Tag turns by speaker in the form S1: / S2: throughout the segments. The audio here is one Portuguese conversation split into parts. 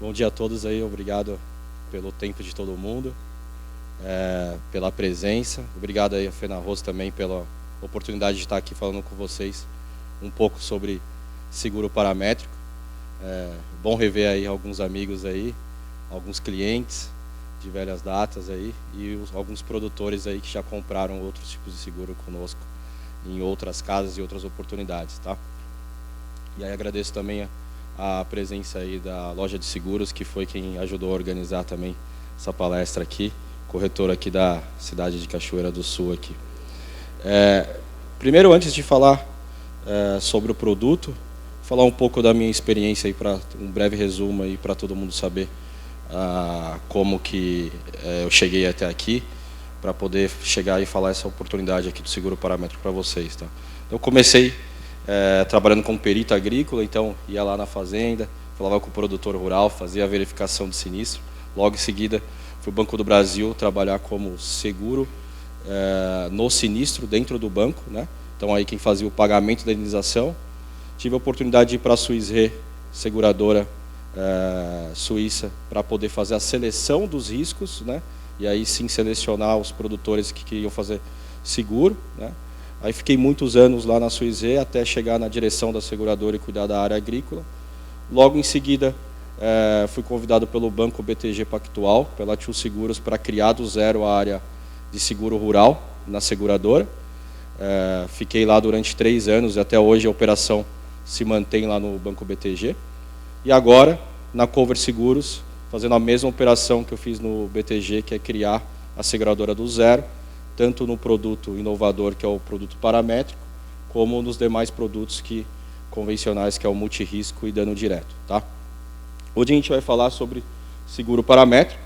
S1: Bom dia a todos aí, obrigado pelo tempo de todo mundo, pela presença. Obrigado aí a Fena Rosa também pela oportunidade de estar aqui falando com vocês um pouco sobre seguro paramétrico. Bom rever aí alguns amigos aí, alguns clientes de velhas datas aí e alguns produtores aí que já compraram outros tipos de seguro conosco em outras casas e outras oportunidades, tá? E aí agradeço também a presença aí da loja de seguros, que foi quem ajudou a organizar também essa palestra aqui, corretor aqui da cidade de Cachoeira do Sul aqui. Primeiro, antes de falar sobre o produto, falar um pouco da minha experiência aí, para um breve resumo aí para todo mundo saber como que eu cheguei até aqui, para poder chegar e falar essa oportunidade aqui do seguro paramétrico para vocês, tá? Eu comecei trabalhando como perito agrícola, então ia lá na fazenda, falava com o produtor rural, fazia a verificação de sinistro. Logo em seguida, fui ao Banco do Brasil trabalhar como seguro no sinistro dentro do banco, né? Então aí quem fazia o pagamento da indenização. Tive a oportunidade de ir para a Swiss Re, seguradora suíça, para poder fazer a seleção dos riscos, né? E aí sim selecionar os produtores que queriam fazer seguro, né? Aí fiquei muitos anos lá na Swiss Re até chegar na direção da seguradora e cuidar da área agrícola. Logo em seguida, fui convidado pelo Banco BTG Pactual, pela Tio Seguros, para criar do zero a área de seguro rural na seguradora. Fiquei lá durante 3 anos e até hoje a operação se mantém lá no Banco BTG. E agora, na Cover Seguros, fazendo a mesma operação que eu fiz no BTG, que é criar a seguradora do zero, tanto no produto inovador, que é o produto paramétrico, como nos demais produtos convencionais, que é o multirrisco e dano direto, tá? Hoje a gente vai falar sobre seguro paramétrico,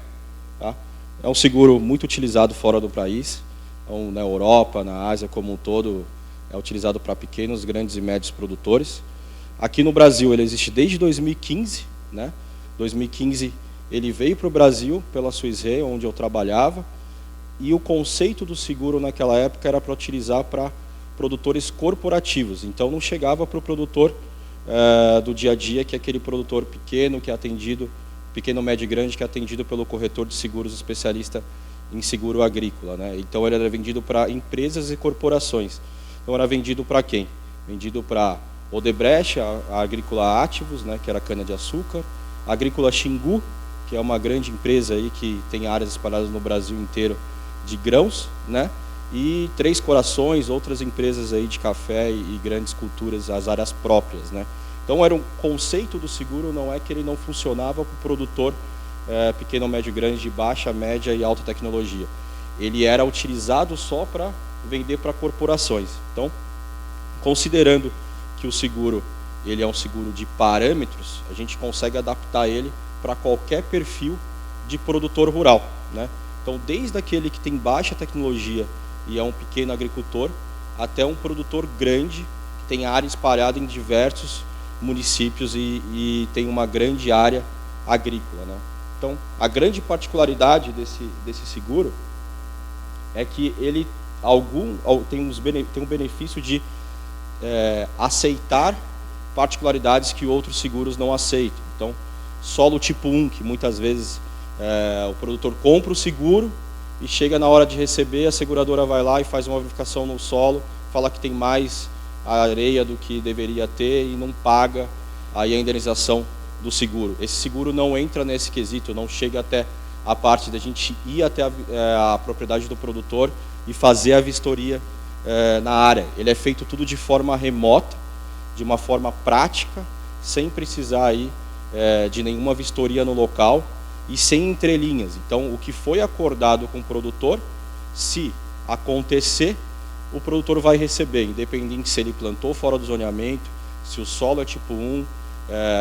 S1: tá? É um seguro muito utilizado fora do país, então, na Europa, na Ásia como um todo, é utilizado para pequenos, grandes e médios produtores. Aqui no Brasil ele existe desde 2015, né? 2015 ele veio para o Brasil pela Swiss Re, onde eu trabalhava, e o conceito do seguro naquela época era para utilizar para produtores corporativos. Então não chegava para o produtor do dia a dia, que é aquele produtor pequeno, que é atendido, pequeno, médio e grande, que é atendido pelo corretor de seguros especialista em seguro agrícola, né? Então ele era vendido para empresas e corporações. Então era vendido para quem? Vendido para Odebrecht, a Agrícola Ativos, né, que era cana-de-açúcar, a Agrícola Xingu, que é uma grande empresa aí que tem áreas espalhadas no Brasil inteiro de grãos, né? E Três Corações, outras empresas aí de café e grandes culturas, as áreas próprias, né? Então era um conceito do seguro, não é que ele não funcionava para o produtor pequeno, médio e grande, de baixa, média e alta tecnologia. Ele era utilizado só para vender para corporações. Então, considerando que o seguro ele é um seguro de parâmetros, a gente consegue adaptar ele para qualquer perfil de produtor rural, né? Então, desde aquele que tem baixa tecnologia e é um pequeno agricultor, até um produtor grande, que tem área espalhada em diversos municípios e tem uma grande área agrícola, né? Então, a grande particularidade desse seguro é que ele tem um benefício de aceitar particularidades que outros seguros não aceitam. Então, solo tipo 1, que muitas vezes o produtor compra o seguro e chega na hora de receber, a seguradora vai lá e faz uma verificação no solo, fala que tem mais areia do que deveria ter e não paga aí a indenização do seguro. Esse seguro não entra nesse quesito, não chega até a parte da gente ir até a propriedade do produtor e fazer a vistoria na área. Ele é feito tudo de forma remota, de uma forma prática, sem precisar aí de nenhuma vistoria no local e sem entrelinhas. Então, o que foi acordado com o produtor, se acontecer, o produtor vai receber, independente se ele plantou fora do zoneamento, se o solo é tipo 1,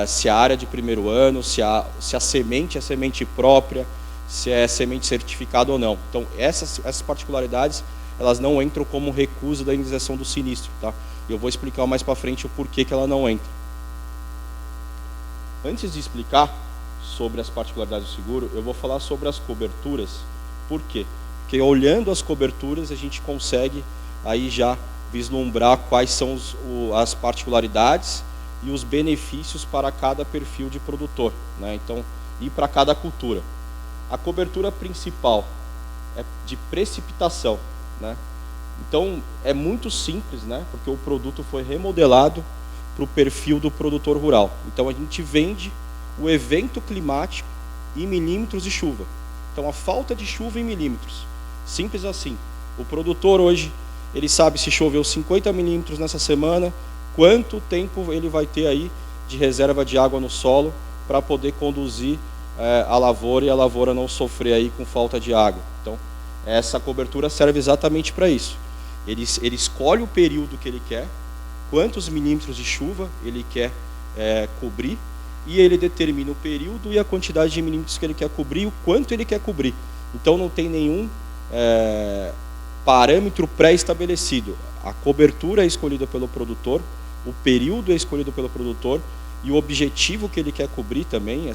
S1: se a área de primeiro ano, se a semente é semente própria, se é semente certificada ou não. Então, essas particularidades, elas não entram como recusa da indenização do sinistro, tá? Eu vou explicar mais para frente o porquê que ela não entra. Antes de explicar sobre as particularidades do seguro, eu vou falar sobre as coberturas. Por quê? Porque olhando as coberturas, a gente consegue aí já vislumbrar quais são as particularidades e os benefícios para cada perfil de produtor, né? Então, e para cada cultura. A cobertura principal é de precipitação, né? Então é muito simples, né? Porque o produto foi remodelado para o perfil do produtor rural. Então a gente vende o evento climático em milímetros de chuva. Então a falta de chuva em milímetros. Simples assim. O produtor hoje, ele sabe se choveu 50 milímetros nessa semana, quanto tempo ele vai ter aí de reserva de água no solo para poder conduzir a lavoura e a lavoura não sofrer aí com falta de água. Então essa cobertura serve exatamente para isso. Ele escolhe o período que ele quer, quantos milímetros de chuva ele quer cobrir, e ele determina o período e a quantidade de milímetros que ele quer cobrir e o quanto ele quer cobrir. Então não tem nenhum parâmetro pré-estabelecido. A cobertura é escolhida pelo produtor, o período é escolhido pelo produtor e o objetivo que ele quer cobrir também,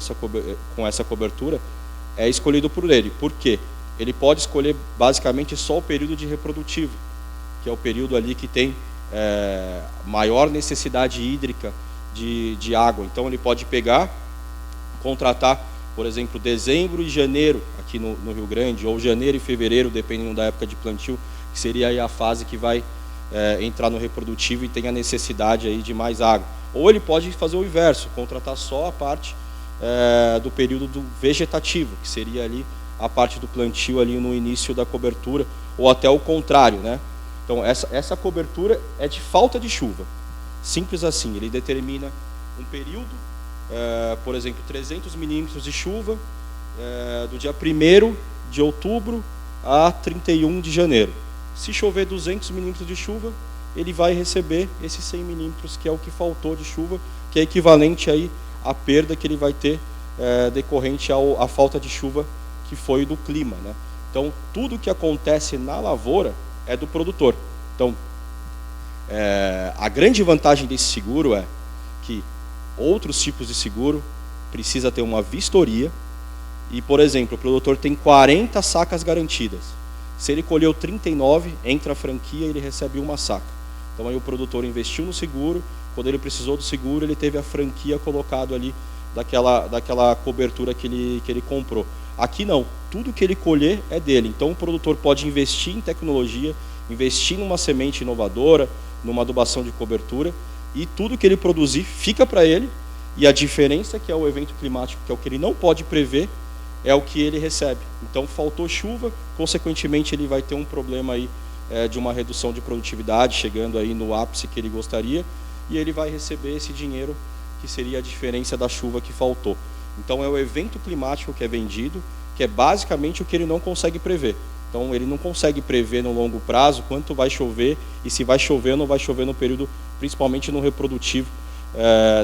S1: com essa cobertura, é escolhido por ele. Por quê? Ele pode escolher basicamente só o período de reprodutivo, que é o período ali que tem maior necessidade hídrica de água. Então ele pode pegar, contratar, por exemplo, dezembro e janeiro aqui no Rio Grande, ou janeiro e fevereiro, dependendo da época de plantio, que seria aí a fase que vai entrar no reprodutivo e tem a necessidade aí de mais água. Ou ele pode fazer o inverso, contratar só a parte do período do vegetativo, que seria ali a parte do plantio ali no início da cobertura, ou até o contrário, né? Então essa cobertura é de falta de chuva. Simples assim, ele determina um período, por exemplo, 300 milímetros de chuva, do dia 1º de outubro a 31 de janeiro. Se chover 200 milímetros de chuva, ele vai receber esses 100 milímetros, que é o que faltou de chuva, que é equivalente aí à perda que ele vai ter decorrente à falta de chuva que foi do clima, né? Então, tudo que acontece na lavoura é do produtor. Então, a grande vantagem desse seguro é que outros tipos de seguro precisa ter uma vistoria e, por exemplo, o produtor tem 40 sacas garantidas. Se ele colheu 39, entra a franquia e ele recebe uma saca. Então aí o produtor investiu no seguro, quando ele precisou do seguro, ele teve a franquia colocado ali daquela cobertura que ele comprou. Aqui não, tudo que ele colher é dele. Então o produtor pode investir em tecnologia, investir numa semente inovadora, numa adubação de cobertura, e tudo que ele produzir fica para ele, e a diferença, que é o evento climático, que é o que ele não pode prever, é o que ele recebe. Então faltou chuva, consequentemente ele vai ter um problema aí de uma redução de produtividade, chegando aí no ápice que ele gostaria, e ele vai receber esse dinheiro, que seria a diferença da chuva que faltou. Então é o evento climático que é vendido, que é basicamente o que ele não consegue prever. Então ele não consegue prever no longo prazo quanto vai chover e se vai chover ou não vai chover no período, principalmente no reprodutivo,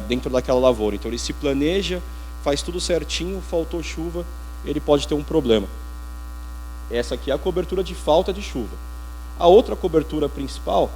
S1: dentro daquela lavoura. Então ele se planeja, faz tudo certinho, faltou chuva, ele pode ter um problema. Essa aqui é a cobertura de falta de chuva. A outra cobertura principal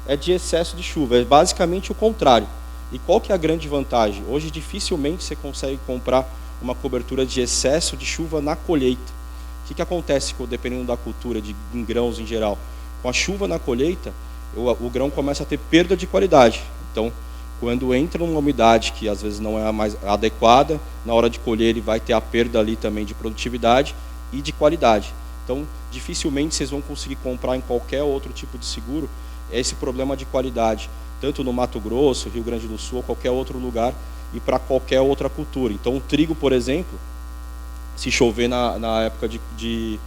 S1: é de excesso de chuva, é basicamente o contrário. E qual que é a grande vantagem? Hoje dificilmente você consegue comprar uma cobertura de excesso de chuva na colheita. O que acontece, dependendo da cultura, em grãos em geral? Com a chuva na colheita, o grão começa a ter perda de qualidade. Então, quando entra uma umidade que às vezes não é a mais adequada, na hora de colher ele vai ter a perda ali também de produtividade e de qualidade. Então, dificilmente vocês vão conseguir comprar em qualquer outro tipo de seguro esse problema de qualidade, tanto no Mato Grosso, Rio Grande do Sul, ou qualquer outro lugar, e para qualquer outra cultura. Então, o trigo, por exemplo, se chover na época de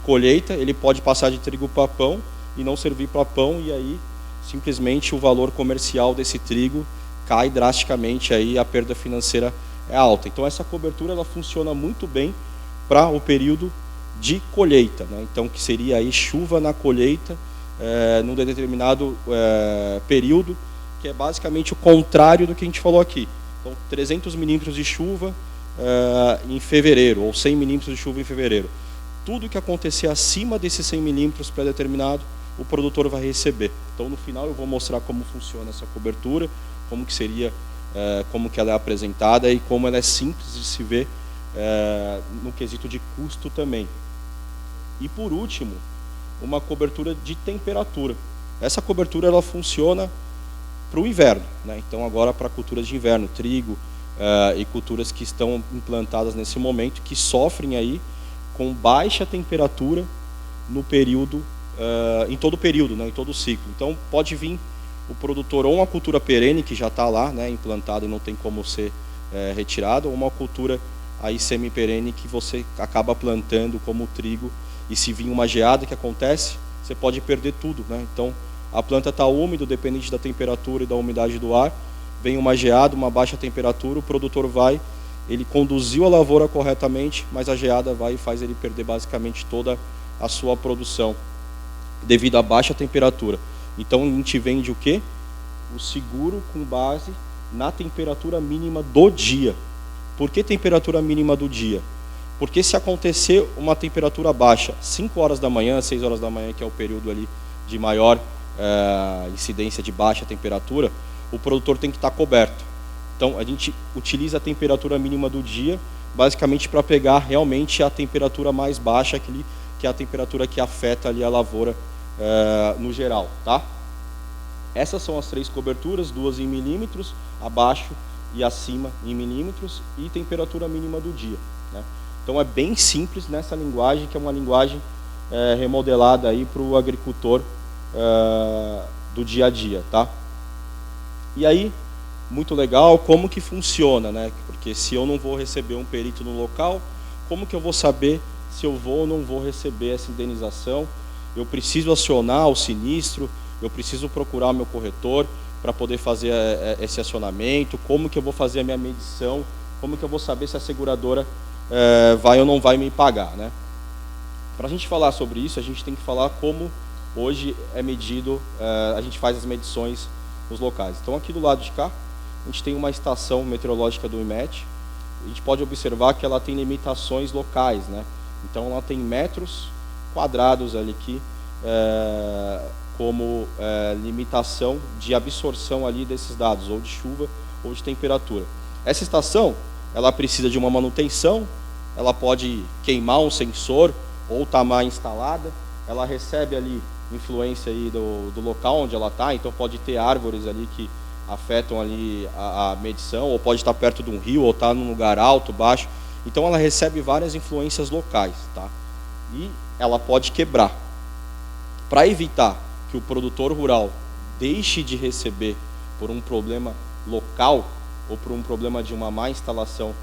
S1: colheita, ele pode passar de trigo para pão e não servir para pão, e aí simplesmente o valor comercial desse trigo cai drasticamente, aí a perda financeira é alta. Então essa cobertura ela funciona muito bem para o período de colheita, né? Então que seria aí chuva na colheita, num determinado período, que é basicamente o contrário do que a gente falou aqui. Então 300 milímetros de chuva em fevereiro, ou 100 milímetros de chuva em fevereiro. Tudo que acontecer acima desses 100 milímetros pré-determinado, o produtor vai receber. Então no final eu vou mostrar como funciona essa cobertura, como que seria, como que ela é apresentada e como ela é simples de se ver no quesito de custo também. E por último, uma cobertura de temperatura. Essa cobertura ela funciona para o inverno, né? Então agora para culturas de inverno, trigo, e culturas que estão implantadas nesse momento, que sofrem aí com baixa temperatura no período, em todo o período, né, em todo o ciclo. Então pode vir o produtor ou uma cultura perene que já está lá, né, implantada e não tem como ser retirada, ou uma cultura aí semi-perene que você acaba plantando como trigo, e se vir uma geada que acontece, você pode perder tudo, né? Então a planta está úmida, dependente da temperatura e da umidade do ar, vem uma geada, uma baixa temperatura, o produtor ele conduziu a lavoura corretamente, mas a geada vai e faz ele perder basicamente toda a sua produção, devido à baixa temperatura. Então a gente vende o quê? O seguro com base na temperatura mínima do dia. Por que temperatura mínima do dia? Porque se acontecer uma temperatura baixa, 5 horas da manhã, 6 horas da manhã, que é o período ali de maior incidência de baixa temperatura, o produtor tem que estar coberto. Então a gente utiliza a temperatura mínima do dia, basicamente para pegar realmente a temperatura mais baixa, que é a temperatura que afeta ali a lavoura no geral, tá? Essas são as 3 coberturas, 2 em milímetros, abaixo e acima em milímetros, e temperatura mínima do dia, né? Então é bem simples nessa linguagem, que é uma linguagem remodelada aí para o agricultor do dia a dia, tá? E aí, muito legal, como que funciona, né? Porque se eu não vou receber um perito no local, como que eu vou saber se eu vou ou não vou receber essa indenização? Eu preciso acionar o sinistro, eu preciso procurar o meu corretor para poder fazer esse acionamento, como que eu vou fazer a minha medição, como que eu vou saber se a seguradora vai ou não vai me pagar, né? Para a gente falar sobre isso, a gente tem que falar como hoje é medido, a gente faz as medições nos locais. Então aqui do lado de cá, a gente tem uma estação meteorológica do IMET. A gente pode observar que ela tem limitações locais, né? Então ela tem metros quadrados ali aqui, como limitação de absorção ali desses dados, ou de chuva ou de temperatura. Essa estação, ela precisa de uma manutenção, ela pode queimar um sensor ou estar mal instalada, ela recebe ali influência aí do local onde ela está, então pode ter árvores ali que afetam ali a medição, ou pode estar perto de um rio, ou estar num lugar alto, baixo. Então ela recebe várias influências locais, tá? E ela pode quebrar. Para evitar que o produtor rural deixe de receber por um problema local, ou por um problema de uma má instalação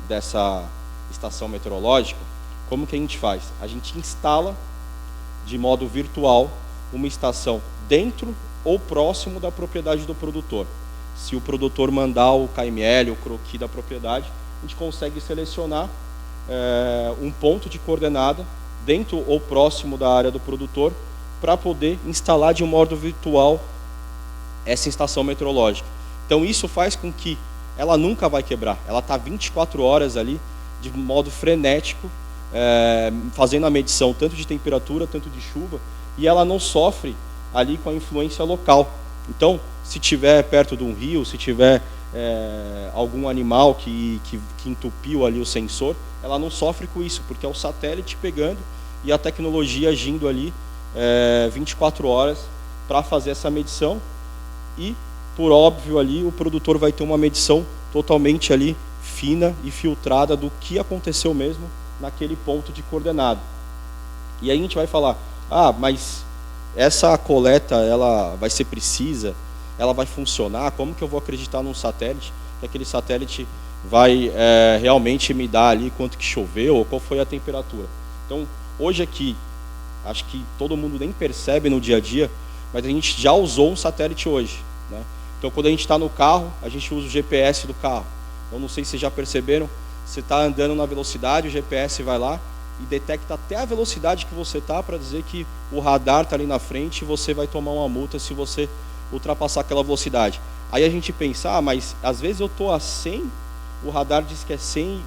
S1: dessa estação meteorológica, como que a gente faz? A gente instala de modo virtual uma estação dentro ou próximo da propriedade do produtor. Se o produtor mandar o KML, o croquis da propriedade, a gente consegue selecionar um ponto de coordenada dentro ou próximo da área do produtor para poder instalar de um modo virtual essa estação meteorológica. Então isso faz com que ela nunca vai quebrar. Ela está 24 horas ali de modo frenético, fazendo a medição tanto de temperatura, tanto de chuva, e ela não sofre ali com a influência local. Então, se tiver perto de um rio, se tiver algum animal que entupiu ali o sensor, ela não sofre com isso, porque é o satélite pegando e a tecnologia agindo ali 24 horas para fazer essa medição. E, por óbvio, ali o produtor vai ter uma medição totalmente ali fina e filtrada do que aconteceu mesmo naquele ponto de coordenada. E aí a gente vai falar, mas essa coleta ela vai ser precisa, ela vai funcionar, como que eu vou acreditar num satélite, que aquele satélite vai realmente me dar ali quanto que choveu, ou qual foi a temperatura. Então, hoje aqui, acho que todo mundo nem percebe no dia a dia, mas a gente já usou um satélite hoje, né? Então, quando a gente está no carro, a gente usa o GPS do carro. Eu não sei se vocês já perceberam, você está andando na velocidade, o GPS vai lá e detecta até a velocidade que você está para dizer que o radar está ali na frente e você vai tomar uma multa se você ultrapassar aquela velocidade. Aí a gente pensa, mas às vezes eu estou a 100, o radar diz que é 100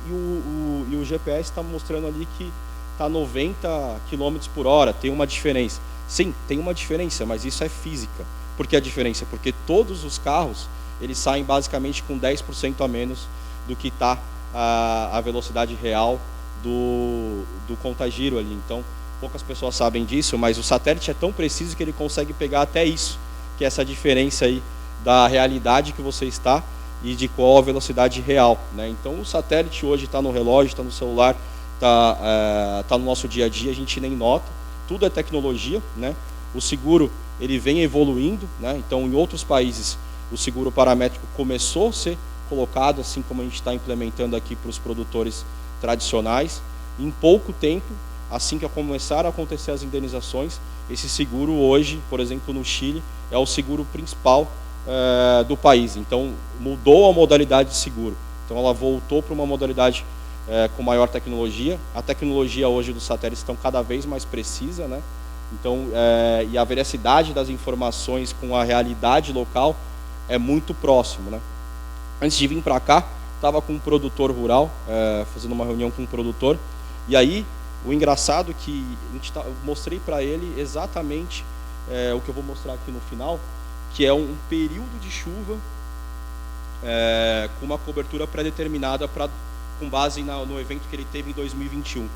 S1: e o GPS está mostrando ali que está 90 km por hora, tem uma diferença. Sim, tem uma diferença, mas isso é física. Por que a diferença? Porque todos os carros, eles saem basicamente com 10% a menos do que está a velocidade real do contagiro ali. Então, poucas pessoas sabem disso, mas o satélite é tão preciso que ele consegue pegar até isso, que é essa diferença aí da realidade que você está e de qual a velocidade real, né? Então o satélite hoje está no relógio, está no celular, está no nosso dia a dia, a gente nem nota, tudo é tecnologia, né? O seguro ele vem evoluindo, né? Então em outros países o seguro paramétrico começou a ser colocado, assim como a gente está implementando aqui para os produtores tradicionais. Em pouco tempo, assim que começaram a acontecer as indenizações, esse seguro hoje, por exemplo, no Chile, é o seguro principal do país. Então, mudou a modalidade de seguro. Então, ela voltou para uma modalidade com maior tecnologia. A tecnologia hoje dos satélites estão cada vez mais precisa, né? Então, e a veracidade das informações com a realidade local é muito próximo, né? Antes de vir para cá, estava com um produtor rural, fazendo uma reunião com um produtor, e aí o engraçado é que eu mostrei para ele exatamente o que eu vou mostrar aqui no final, que é um período de chuva com uma cobertura pré-determinada com base no evento que ele teve em 2021.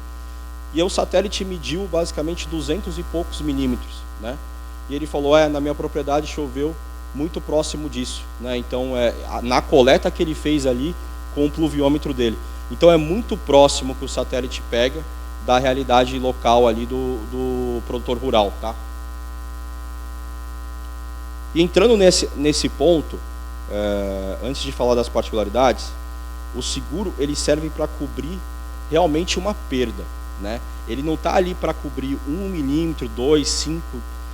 S1: E o satélite mediu basicamente 200 e poucos milímetros, né? E ele falou, na minha propriedade choveu muito próximo disso, né? Então, na coleta que ele fez ali com o pluviômetro dele. Então, é muito próximo que o satélite pega da realidade local ali do produtor rural, tá? E entrando nesse ponto, antes de falar das particularidades, o seguro ele serve para cobrir realmente uma perda, né? Ele não está ali para cobrir 1 milímetro, 2,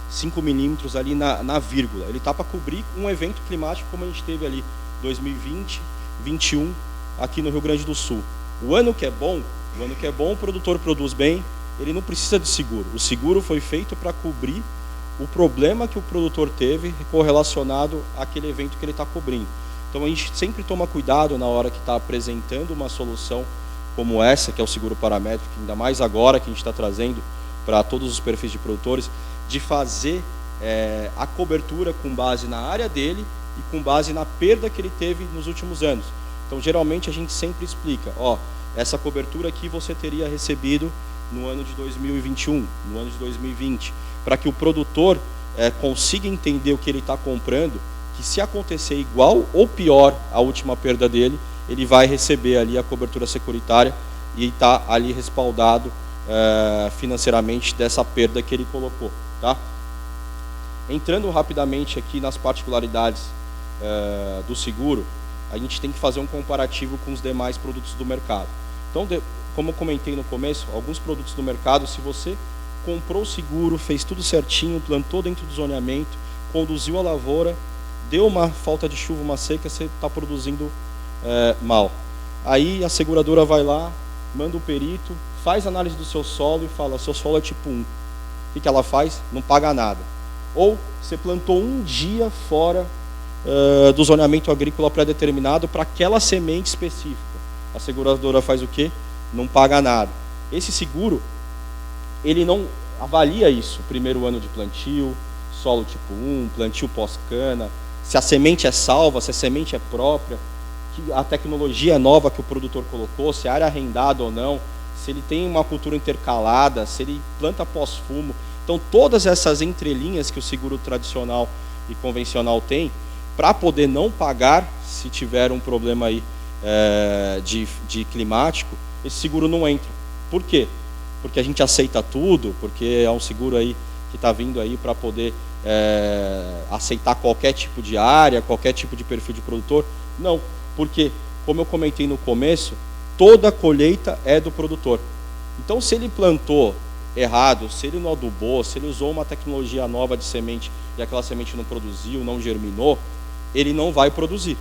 S1: 5 milímetros ali na vírgula. Ele está para cobrir um evento climático como a gente teve ali 2020, 2021 aqui no Rio Grande do Sul. O ano que é bom, o produtor produz bem, ele não precisa de seguro. O seguro foi feito para cobrir o problema que o produtor teve correlacionado àquele evento que ele está cobrindo. Então a gente sempre toma cuidado na hora que está apresentando uma solução como essa, que é o seguro paramétrico, ainda mais agora que a gente está trazendo para todos os perfis de produtores, de fazer a cobertura com base na área dele e com base na perda que ele teve nos últimos anos. Então geralmente a gente sempre explica, essa cobertura aqui você teria recebido no ano de 2021, no ano de 2020, para que o produtor consiga entender o que ele está comprando, que se acontecer igual ou pior a última perda dele, ele vai receber ali a cobertura securitária e está ali respaldado financeiramente dessa perda que ele colocou, tá? Entrando rapidamente aqui nas particularidades do seguro, a gente tem que fazer um comparativo com os demais produtos do mercado. Então, como eu comentei no começo, alguns produtos do mercado, se você comprou o seguro, fez tudo certinho, plantou dentro do zoneamento, conduziu a lavoura, deu uma falta de chuva, uma seca, você está produzindo mal. Aí a seguradora vai lá, manda o perito, faz análise do seu solo e fala, seu solo é tipo 1. O que ela faz? Não paga nada. Ou você plantou um dia fora do zoneamento agrícola pré-determinado para aquela semente específica. A seguradora faz o quê? Não paga nada. Esse seguro, ele não avalia isso, primeiro ano de plantio, solo tipo 1, plantio pós-cana, se a semente é salva, se a semente é própria, que a tecnologia nova que o produtor colocou, se a área é arrendada ou não, se ele tem uma cultura intercalada, se ele planta pós-fumo. Então, todas essas entrelinhas que o seguro tradicional e convencional tem, para poder não pagar, se tiver um problema aí de climático, esse seguro não entra. Por quê? Porque a gente aceita tudo, porque é um seguro aí que está vindo aí para poder aceitar qualquer tipo de área, qualquer tipo de perfil de produtor. Não, porque, como eu comentei no começo, toda a colheita é do produtor. Então, se ele plantou errado, se ele não adubou, se ele usou uma tecnologia nova de semente e aquela semente não produziu, não germinou, ele não vai produzir.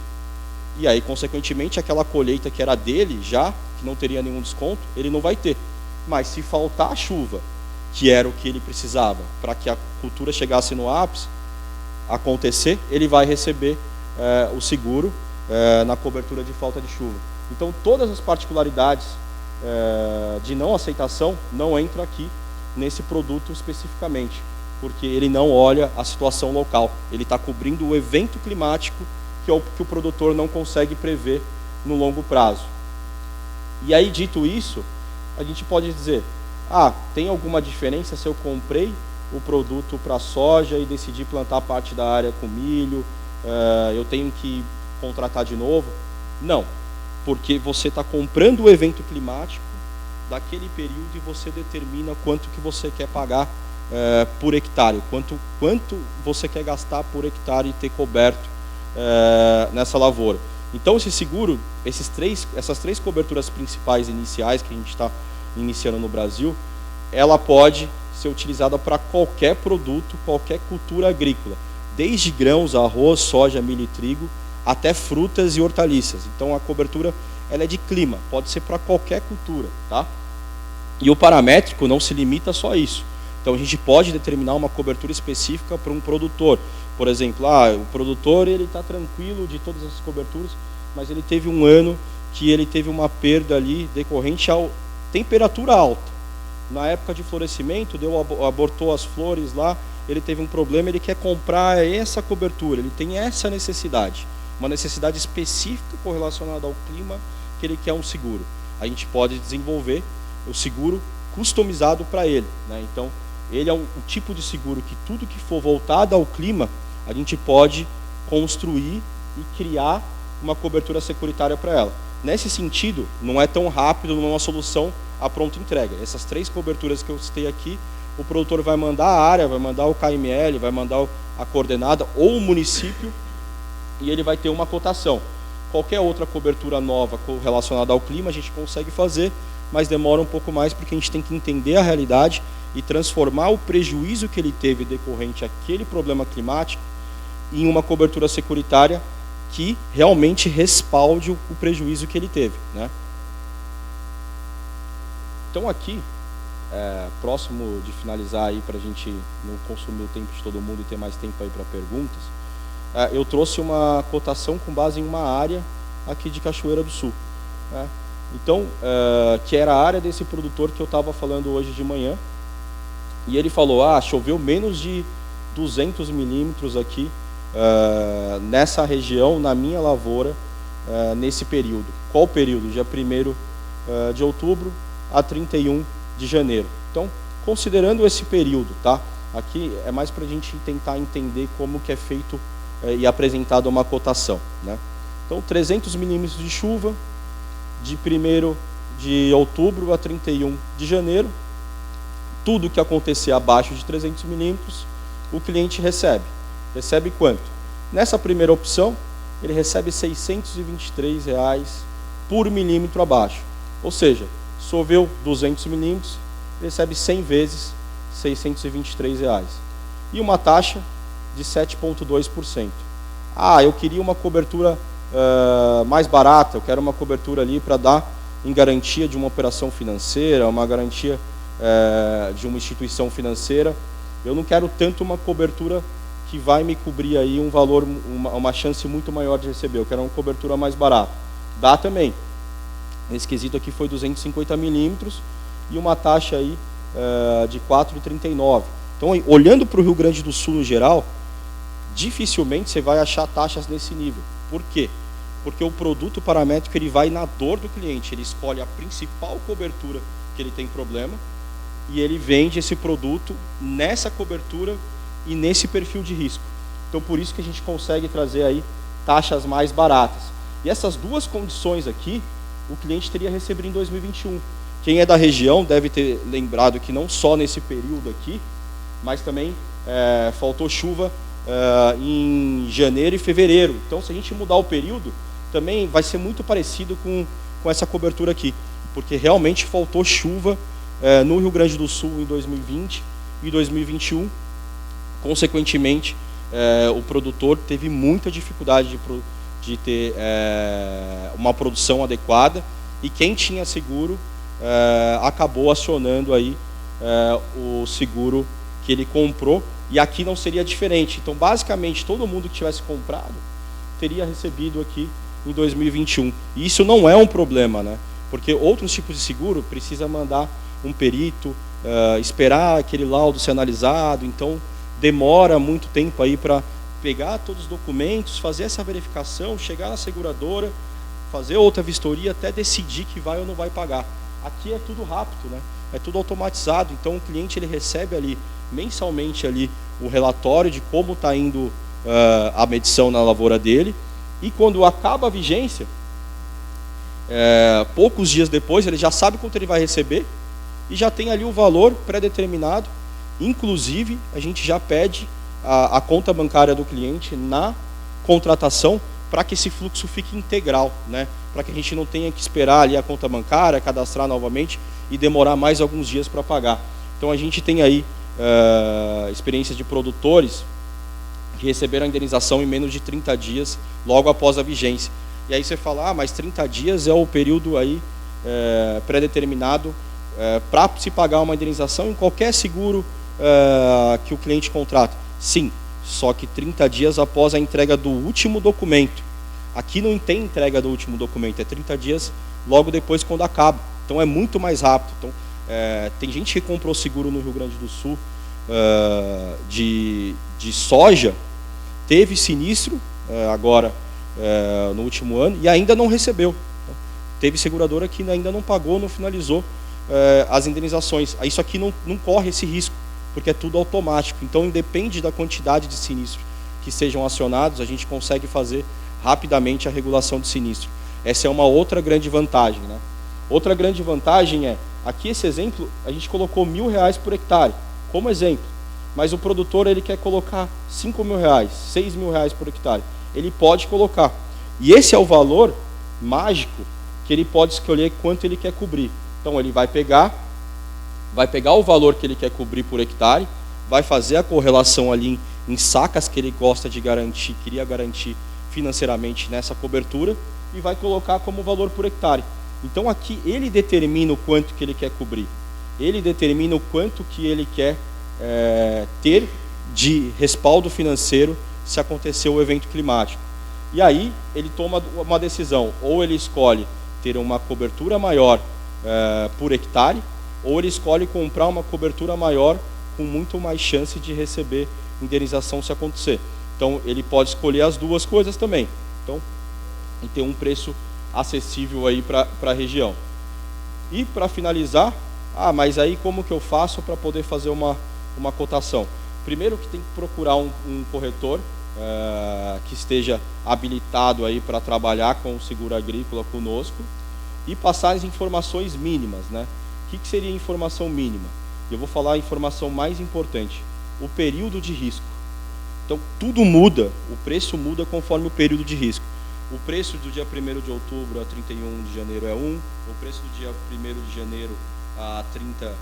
S1: E aí, consequentemente, aquela colheita que era dele já, que não teria nenhum desconto, ele não vai ter. Mas se faltar a chuva, que era o que ele precisava para que a cultura chegasse no ápice, acontecer, ele vai receber o seguro na cobertura de falta de chuva. Então, todas as particularidades de não aceitação não entram aqui nesse produto especificamente, porque ele não olha a situação local. Ele está cobrindo o evento climático que é o que o produtor não consegue prever no longo prazo. E aí, dito isso, a gente pode dizer, tem alguma diferença se eu comprei o produto para soja e decidi plantar parte da área com milho, eu tenho que contratar de novo? Não, porque você está comprando o evento climático daquele período e você determina quanto que você quer pagar por hectare, quanto você quer gastar por hectare e ter coberto nessa lavoura. Então esse seguro, essas três coberturas principais iniciais que a gente está iniciando no Brasil, ela pode ser utilizada para qualquer produto, qualquer cultura agrícola, desde grãos, arroz, soja, milho e trigo, até frutas e hortaliças. Então a cobertura ela é de clima, pode ser para qualquer cultura, tá? E o paramétrico não se limita só a isso. Então a gente pode determinar uma cobertura específica para um produtor. Por exemplo, o produtor ele está tranquilo de todas essas coberturas, mas ele teve um ano que ele teve uma perda ali decorrente à temperatura alta. Na época de florescimento, abortou as flores lá, ele teve um problema, ele quer comprar essa cobertura, ele tem essa necessidade, uma necessidade específica correlacionada ao clima, que ele quer um seguro. A gente pode desenvolver o seguro customizado para ele, né? Então, ele é um tipo de seguro que tudo que for voltado ao clima, a gente pode construir e criar uma cobertura securitária para ela. Nesse sentido, não é tão rápido, não é uma solução a pronta entrega. Essas três coberturas que eu citei aqui, o produtor vai mandar a área, vai mandar o KML, vai mandar a coordenada ou o município e ele vai ter uma cotação. Qualquer outra cobertura nova relacionada ao clima a gente consegue fazer, mas demora um pouco mais porque a gente tem que entender a realidade e transformar o prejuízo que ele teve decorrente àquele problema climático em uma cobertura securitária que realmente respalde o prejuízo que ele teve, né? Então aqui, próximo de finalizar aí para a gente não consumir o tempo de todo mundo e ter mais tempo aí para perguntas, eu trouxe uma cotação com base em uma área aqui de Cachoeira do Sul, né? Então, que era a área desse produtor que eu estava falando hoje de manhã, e ele falou, choveu menos de 200 milímetros aqui nessa região, na minha lavoura, nesse período. Qual período? Dia 1º de outubro a 31 de janeiro. Então, considerando esse período, tá? Aqui é mais para a gente tentar entender como que é feito e apresentado uma cotação, né? Então, 300 milímetros de chuva, de 1º de outubro a 31 de janeiro, tudo que acontecer abaixo de 300 milímetros, o cliente recebe. Recebe quanto? Nessa primeira opção, ele recebe R$ 623 por milímetro abaixo. Ou seja, choveu 200 milímetros, recebe 100 vezes R$ 623. E uma taxa de 7,2%. Eu queria uma cobertura mais barata, eu quero uma cobertura ali para dar em garantia de uma operação financeira, uma garantia de uma instituição financeira. Eu não quero tanto uma cobertura que vai me cobrir aí um valor, uma chance muito maior de receber. Eu quero uma cobertura mais barata. Dá também. Esse quesito aqui foi 250 milímetros e uma taxa aí de 4,39. Então, olhando para o Rio Grande do Sul no geral, dificilmente você vai achar taxas nesse nível. Por quê? Porque o produto paramétrico ele vai na dor do cliente. Ele escolhe a principal cobertura que ele tem problema e ele vende esse produto nessa cobertura e nesse perfil de risco. Então, por isso que a gente consegue trazer aí taxas mais baratas. E essas duas condições aqui, o cliente teria recebido em 2021. Quem é da região deve ter lembrado que não só nesse período aqui, mas também faltou chuva em janeiro e fevereiro. Então, se a gente mudar o período, também vai ser muito parecido com essa cobertura aqui, porque realmente faltou chuva no Rio Grande do Sul em 2020 e 2021. Consequentemente, o produtor teve muita dificuldade de ter uma produção adequada e quem tinha seguro acabou acionando aí o seguro que ele comprou, e aqui não seria diferente. Então, basicamente, todo mundo que tivesse comprado teria recebido aqui em 2021. E isso não é um problema, né? Porque outros tipos de seguro precisa mandar um perito, esperar aquele laudo ser analisado, então demora muito tempo aí para pegar todos os documentos, fazer essa verificação, chegar na seguradora, fazer outra vistoria até decidir que vai ou não vai pagar. Aqui é tudo rápido, né? É tudo automatizado, então o cliente ele recebe ali mensalmente ali o relatório de como está indo a medição na lavoura dele, E quando acaba a vigência, poucos dias depois, ele já sabe quanto ele vai receber e já tem ali o valor pré-determinado. Inclusive, a gente já pede a conta bancária do cliente na contratação para que esse fluxo fique integral, né? Para que a gente não tenha que esperar ali a conta bancária, cadastrar novamente e demorar mais alguns dias para pagar. Então, a gente tem aí experiências de produtores que receberam a indenização em menos de 30 dias, logo após a vigência. E aí você fala, mas 30 dias é o período aí pré-determinado para se pagar uma indenização em qualquer seguro que o cliente contrata. Sim, só que 30 dias após a entrega do último documento. Aqui não tem entrega do último documento, é 30 dias logo depois quando acaba. Então é muito mais rápido. Então, tem gente que comprou seguro no Rio Grande do Sul de soja, teve sinistro agora no último ano e ainda não recebeu. Então, teve seguradora que ainda não pagou, não finalizou as indenizações. Isso aqui não corre esse risco, porque é tudo automático. Então, independe da quantidade de sinistros que sejam acionados, a gente consegue fazer rapidamente a regulação de sinistro. Essa é uma outra grande vantagem, né? Outra grande vantagem aqui esse exemplo, a gente colocou R$1.000 por hectare, como exemplo. Mas o produtor ele quer colocar R$5.000, R$6.000 por hectare. Ele pode colocar. E esse é o valor mágico que ele pode escolher quanto ele quer cobrir. Então ele vai pegar o valor que ele quer cobrir por hectare, vai fazer a correlação ali em sacas que ele gosta de garantir, queria garantir financeiramente nessa cobertura e vai colocar como valor por hectare. Então aqui ele determina o quanto que ele quer cobrir. Ele determina o quanto que ele quer ter de respaldo financeiro se acontecer o evento climático. E aí ele toma uma decisão, ou ele escolhe ter uma cobertura maior por hectare, ou ele escolhe comprar uma cobertura maior com muito mais chance de receber indenização se acontecer. Então ele pode escolher as duas coisas também. Então, e ter um preço acessível aí para a região. E para finalizar, mas aí como que eu faço para poder fazer uma cotação? Primeiro que tem que procurar um corretor que esteja habilitado aí para trabalhar com o seguro agrícola conosco e passar as informações mínimas, né? O que seria informação mínima? Eu vou falar a informação mais importante, o período de risco. Então tudo muda, o preço muda conforme o período de risco. O preço do dia 1º de outubro a 31 de janeiro é um, o preço do dia 1º de janeiro a 30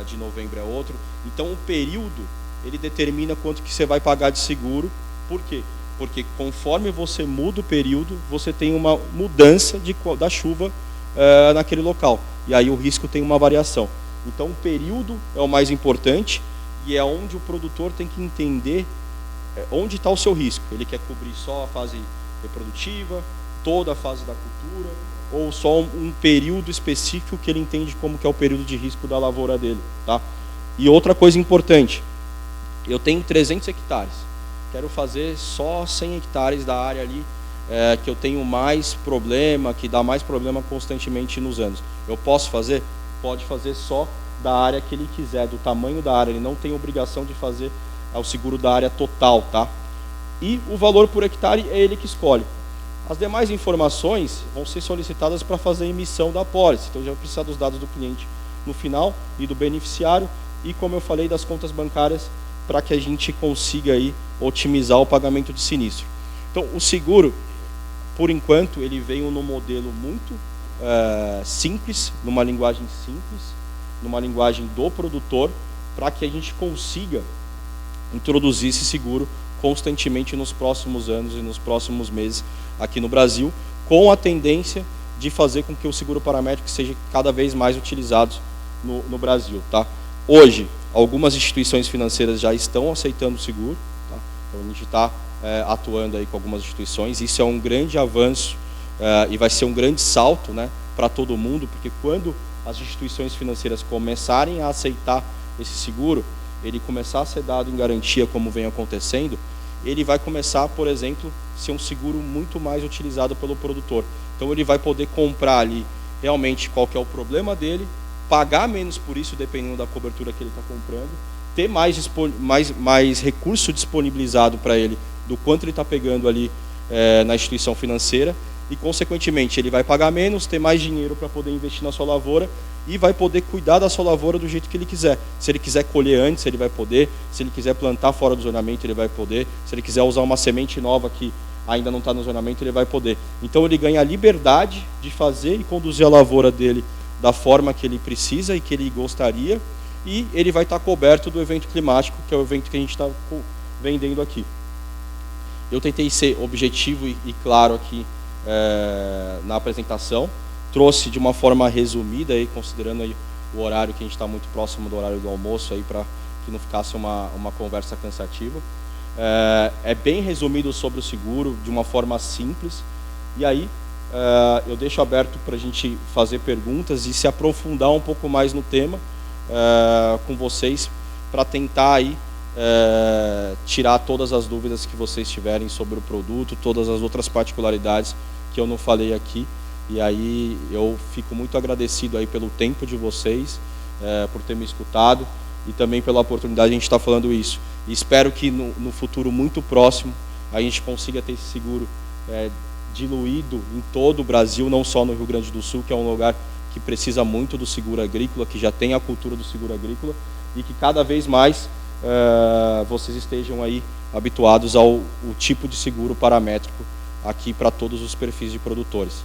S1: de novembro é outro. Então o período, ele determina quanto que você vai pagar de seguro. Por quê? Porque conforme você muda o período, você tem uma mudança da chuva naquele local. E aí o risco tem uma variação. Então o período é o mais importante e é onde o produtor tem que entender onde está o seu risco. Ele quer cobrir só a fase reprodutiva, toda a fase da cultura, ou só um período específico que ele entende como que é o período de risco da lavoura dele, tá? E outra coisa importante, eu tenho 300 hectares, quero fazer só 100 hectares da área ali que eu tenho mais problema, que dá mais problema constantemente nos anos. Eu posso fazer? Pode fazer só da área que ele quiser, do tamanho da área, ele não tem obrigação de fazer o seguro da área total, tá? E o valor por hectare é ele que escolhe. As demais informações vão ser solicitadas para fazer a emissão da apólice. Então já vai precisar dos dados do cliente no final e do beneficiário e, como eu falei, das contas bancárias para que a gente consiga aí otimizar o pagamento de sinistro. Então o seguro, por enquanto, ele veio num modelo muito simples, numa linguagem simples, numa linguagem do produtor, para que a gente consiga introduzir esse seguro constantemente nos próximos anos e nos próximos meses aqui no Brasil, com a tendência de fazer com que o seguro paramétrico seja cada vez mais utilizado no Brasil, tá? Hoje, algumas instituições financeiras já estão aceitando o seguro, tá? Então a gente está atuando aí com algumas instituições. Isso é um grande avanço e vai ser um grande salto, né, para todo mundo, porque quando as instituições financeiras começarem a aceitar esse seguro, ele começar a ser dado em garantia, como vem acontecendo, ele vai começar, por exemplo, a ser um seguro muito mais utilizado pelo produtor. Então ele vai poder comprar ali realmente qual que é o problema dele, pagar menos por isso, dependendo da cobertura que ele está comprando, ter mais recurso disponibilizado para ele do quanto ele está pegando ali na instituição financeira e, consequentemente, ele vai pagar menos, ter mais dinheiro para poder investir na sua lavoura e vai poder cuidar da sua lavoura do jeito que ele quiser. Se ele quiser colher antes, ele vai poder. Se ele quiser plantar fora do zonamento, ele vai poder. Se ele quiser usar uma semente nova que ainda não está no zonamento, ele vai poder. Então ele ganha a liberdade de fazer e conduzir a lavoura dele da forma que ele precisa e que ele gostaria, e ele vai estar coberto do evento climático, que é o evento que a gente está vendendo aqui. Eu tentei ser objetivo e claro aqui na apresentação, trouxe de uma forma resumida, aí, considerando aí o horário que a gente está muito próximo do horário do almoço, para que não ficasse uma conversa cansativa. É bem resumido sobre o seguro, de uma forma simples, e aí eu deixo aberto para a gente fazer perguntas e se aprofundar um pouco mais no tema com vocês, para tentar aí tirar todas as dúvidas que vocês tiverem sobre o produto, todas as outras particularidades que eu não falei aqui. E aí eu fico muito agradecido aí pelo tempo de vocês, por ter me escutado e também pela oportunidade de a gente estar falando isso. E espero que no futuro muito próximo a gente consiga ter esse seguro diluído em todo o Brasil, não só no Rio Grande do Sul, que é um lugar que precisa muito do seguro agrícola, que já tem a cultura do seguro agrícola, e que cada vez mais vocês estejam aí habituados ao tipo de seguro paramétrico aqui para todos os perfis de produtores.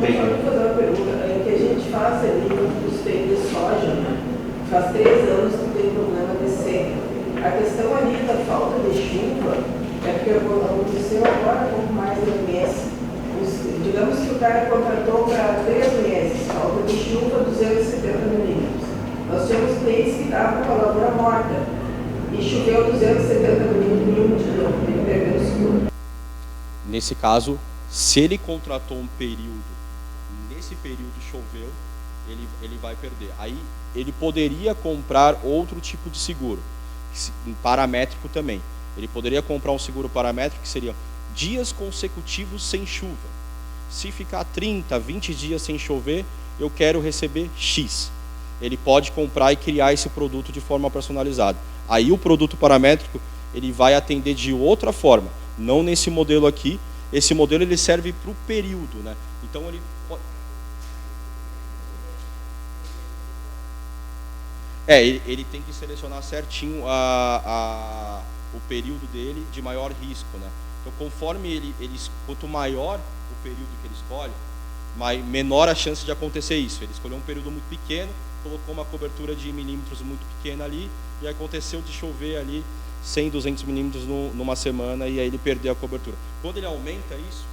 S2: Bem, eu vou fazer uma pergunta. O que a gente faz ali no custeio de soja, faz 3 anos que tem problema de seca. A questão ali da falta de chuva é porque aconteceu agora com mais de um mês. Digamos que o cara contratou para 3 meses, falta de chuva 270 milímetros. Nós tínhamos clientes que estavam com a lavoura morta e choveu 270 milímetros em um dia, ele perdeu o seguro.
S1: Nesse caso, se ele contratou um período, nesse período choveu, ele vai perder. Aí ele poderia comprar outro tipo de seguro, um paramétrico também. Ele poderia comprar um seguro paramétrico que seria dias consecutivos sem chuva. Se ficar 30, 20 dias sem chover, eu quero receber X. Ele pode comprar e criar esse produto de forma personalizada. Aí o produto paramétrico ele vai atender de outra forma, não nesse modelo aqui. Esse modelo ele serve para o período, né? Então ele pode... ele tem que selecionar certinho o período dele de maior risco, né? Então conforme quanto maior o período que ele escolhe, menor a chance de acontecer isso. Ele escolheu um período muito pequeno, colocou uma cobertura de milímetros muito pequena ali, e aconteceu de chover ali 100, 200 milímetros numa semana, e aí ele perdeu a cobertura. Quando ele aumenta isso,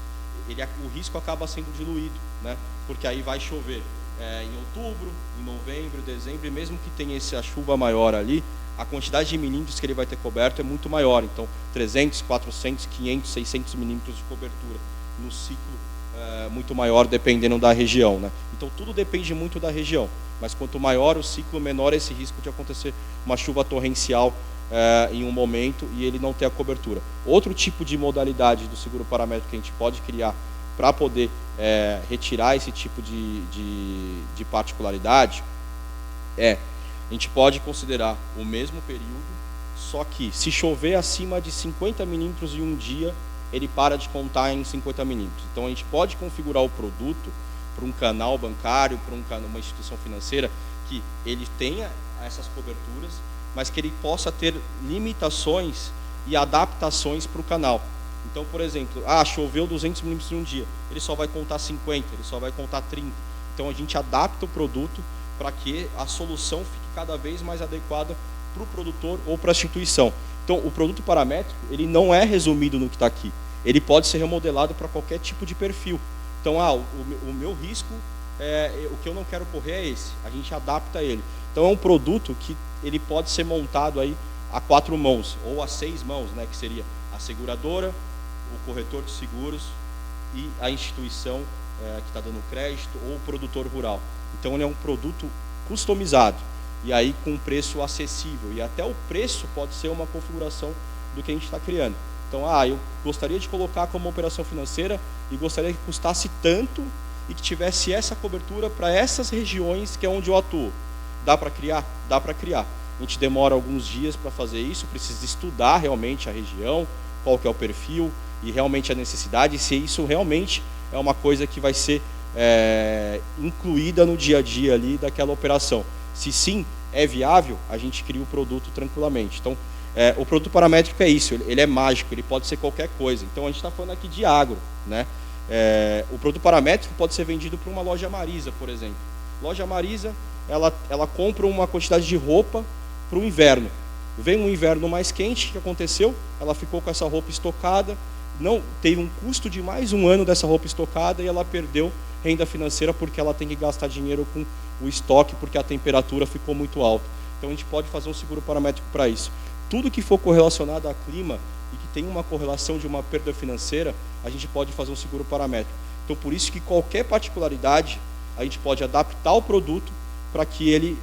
S1: o risco acaba sendo diluído, né? Porque aí vai chover em outubro, em novembro, dezembro, e mesmo que tenha a chuva maior ali, a quantidade de milímetros que ele vai ter coberto é muito maior. Então 300, 400, 500, 600 milímetros de cobertura no ciclo muito maior, dependendo da região, né? Então tudo depende muito da região, mas quanto maior o ciclo, menor esse risco de acontecer uma chuva torrencial em um momento e ele não ter a cobertura. Outro tipo de modalidade do seguro paramétrico que a gente pode criar para poder retirar esse tipo de particularidade a gente pode considerar o mesmo período, só que se chover acima de 50 milímetros em um dia, ele para de contar em 50 milímetros. Então a gente pode configurar o produto para um canal bancário, para uma instituição financeira, que ele tenha essas coberturas, mas que ele possa ter limitações e adaptações para o canal. Então, por exemplo, choveu 200 milímetros em um dia, ele só vai contar 50, ele só vai contar 30. Então a gente adapta o produto para que a solução fique cada vez mais adequada para o produtor ou para a instituição. Então, o produto paramétrico, ele não é resumido no que está aqui. Ele pode ser remodelado para qualquer tipo de perfil. Então, o meu risco, o que eu não quero correr é esse. A gente adapta ele. Então, é um produto que ele pode ser montado aí a 4 mãos, ou a 6 mãos, né, que seria a seguradora, o corretor de seguros e a instituição que está dando crédito, ou o produtor rural. Então, ele é um produto customizado. E aí com um preço acessível, e até o preço pode ser uma configuração do que a gente está criando. Então, eu gostaria de colocar como operação financeira e gostaria que custasse tanto e que tivesse essa cobertura para essas regiões que é onde eu atuo. Dá para criar? Dá para criar. A gente demora alguns dias para fazer isso, precisa estudar realmente a região, qual que é o perfil e realmente a necessidade, se isso realmente é uma coisa que vai ser incluída no dia a dia ali daquela operação. Se sim, é viável, a gente cria o produto tranquilamente. Então, o produto paramétrico é isso, ele é mágico, ele pode ser qualquer coisa. Então, a gente está falando aqui de agro, né? O produto paramétrico pode ser vendido para uma loja Marisa, por exemplo. Loja Marisa, ela compra uma quantidade de roupa para o inverno. Vem um inverno mais quente, o que aconteceu? Ela ficou com essa roupa estocada, não teve um custo de mais um ano dessa roupa estocada e ela perdeu renda financeira porque ela tem que gastar dinheiro com o estoque porque a temperatura ficou muito alta. Então a gente pode fazer um seguro paramétrico para isso. Tudo que for correlacionado a clima e que tem uma correlação de uma perda financeira, a gente pode fazer um seguro paramétrico. Então por isso que qualquer particularidade a gente pode adaptar o produto para que ele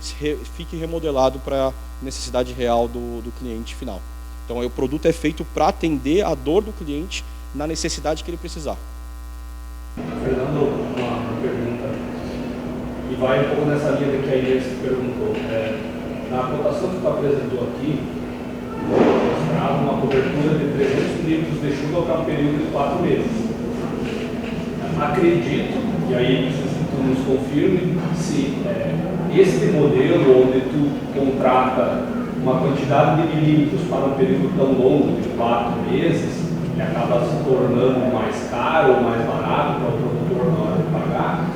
S1: fique remodelado para a necessidade real do cliente final. Então o produto é feito para atender a dor do cliente na necessidade que ele precisar.
S3: Fernando, uma pergunta, e vai um pouco nessa linha do que a Inês perguntou. Na cotação que tu apresentou aqui, mostrava uma cobertura de 300 milímetros de chuva para um período de 4 meses. Acredito, e aí preciso que tu nos confirme, se esse modelo onde tu contrata uma quantidade de milímetros para um período tão longo de 4 meses, ele acaba se tornando mais caro ou mais barato para o produtor na hora de pagar,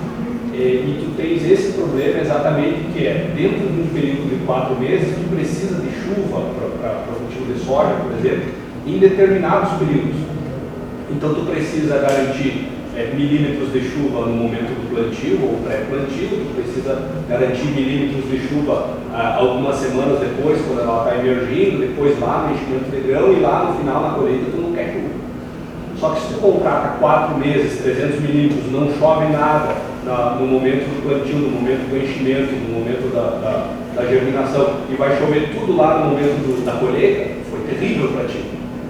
S3: e tu tens esse problema exatamente que é, dentro de um período de 4 meses, tu precisa de chuva para o cultivo de soja, por exemplo, em determinados períodos. Então tu precisa garantir milímetros de chuva no momento do plantio ou pré-plantio, tu precisa garantir milímetros de chuva algumas semanas depois, quando ela está emergindo, depois lá no enchimento de grão e lá no final, na colheita, tu não quer chuva. Só que se tu contrata 4 meses, 300 milímetros, não chove nada no momento do plantio, no momento do enchimento, no momento da germinação, e vai chover tudo lá no momento da colheita, foi terrível para ti.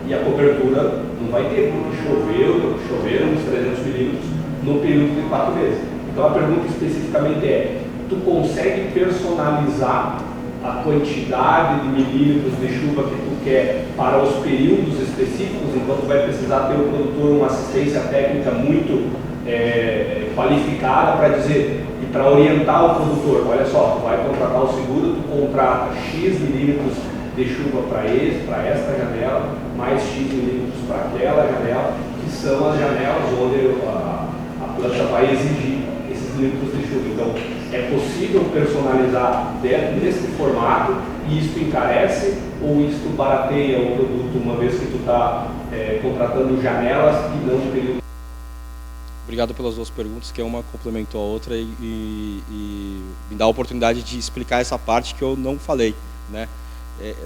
S3: E a cobertura não vai ter, porque choveram uns 300 milímetros no período de 4 meses. Então a pergunta especificamente é, tu consegue personalizar a quantidade de milímetros de chuva que tu quer para os períodos específicos, enquanto vai precisar ter o produtor uma assistência técnica muito qualificada para dizer, e para orientar o produtor, olha só, tu vai contratar o seguro, tu contrata X milímetros de chuva para esta janela, mais X milímetros para aquela janela, que são as janelas onde a planta vai exigir esses milímetros de chuva. Então, é possível personalizar dentro desse formato e isso encarece ou isso barateia o produto uma vez que tu está contratando janelas e não períodos?
S1: Obrigado pelas duas perguntas, que uma complementou a outra e me dá a oportunidade de explicar essa parte que eu não falei, né?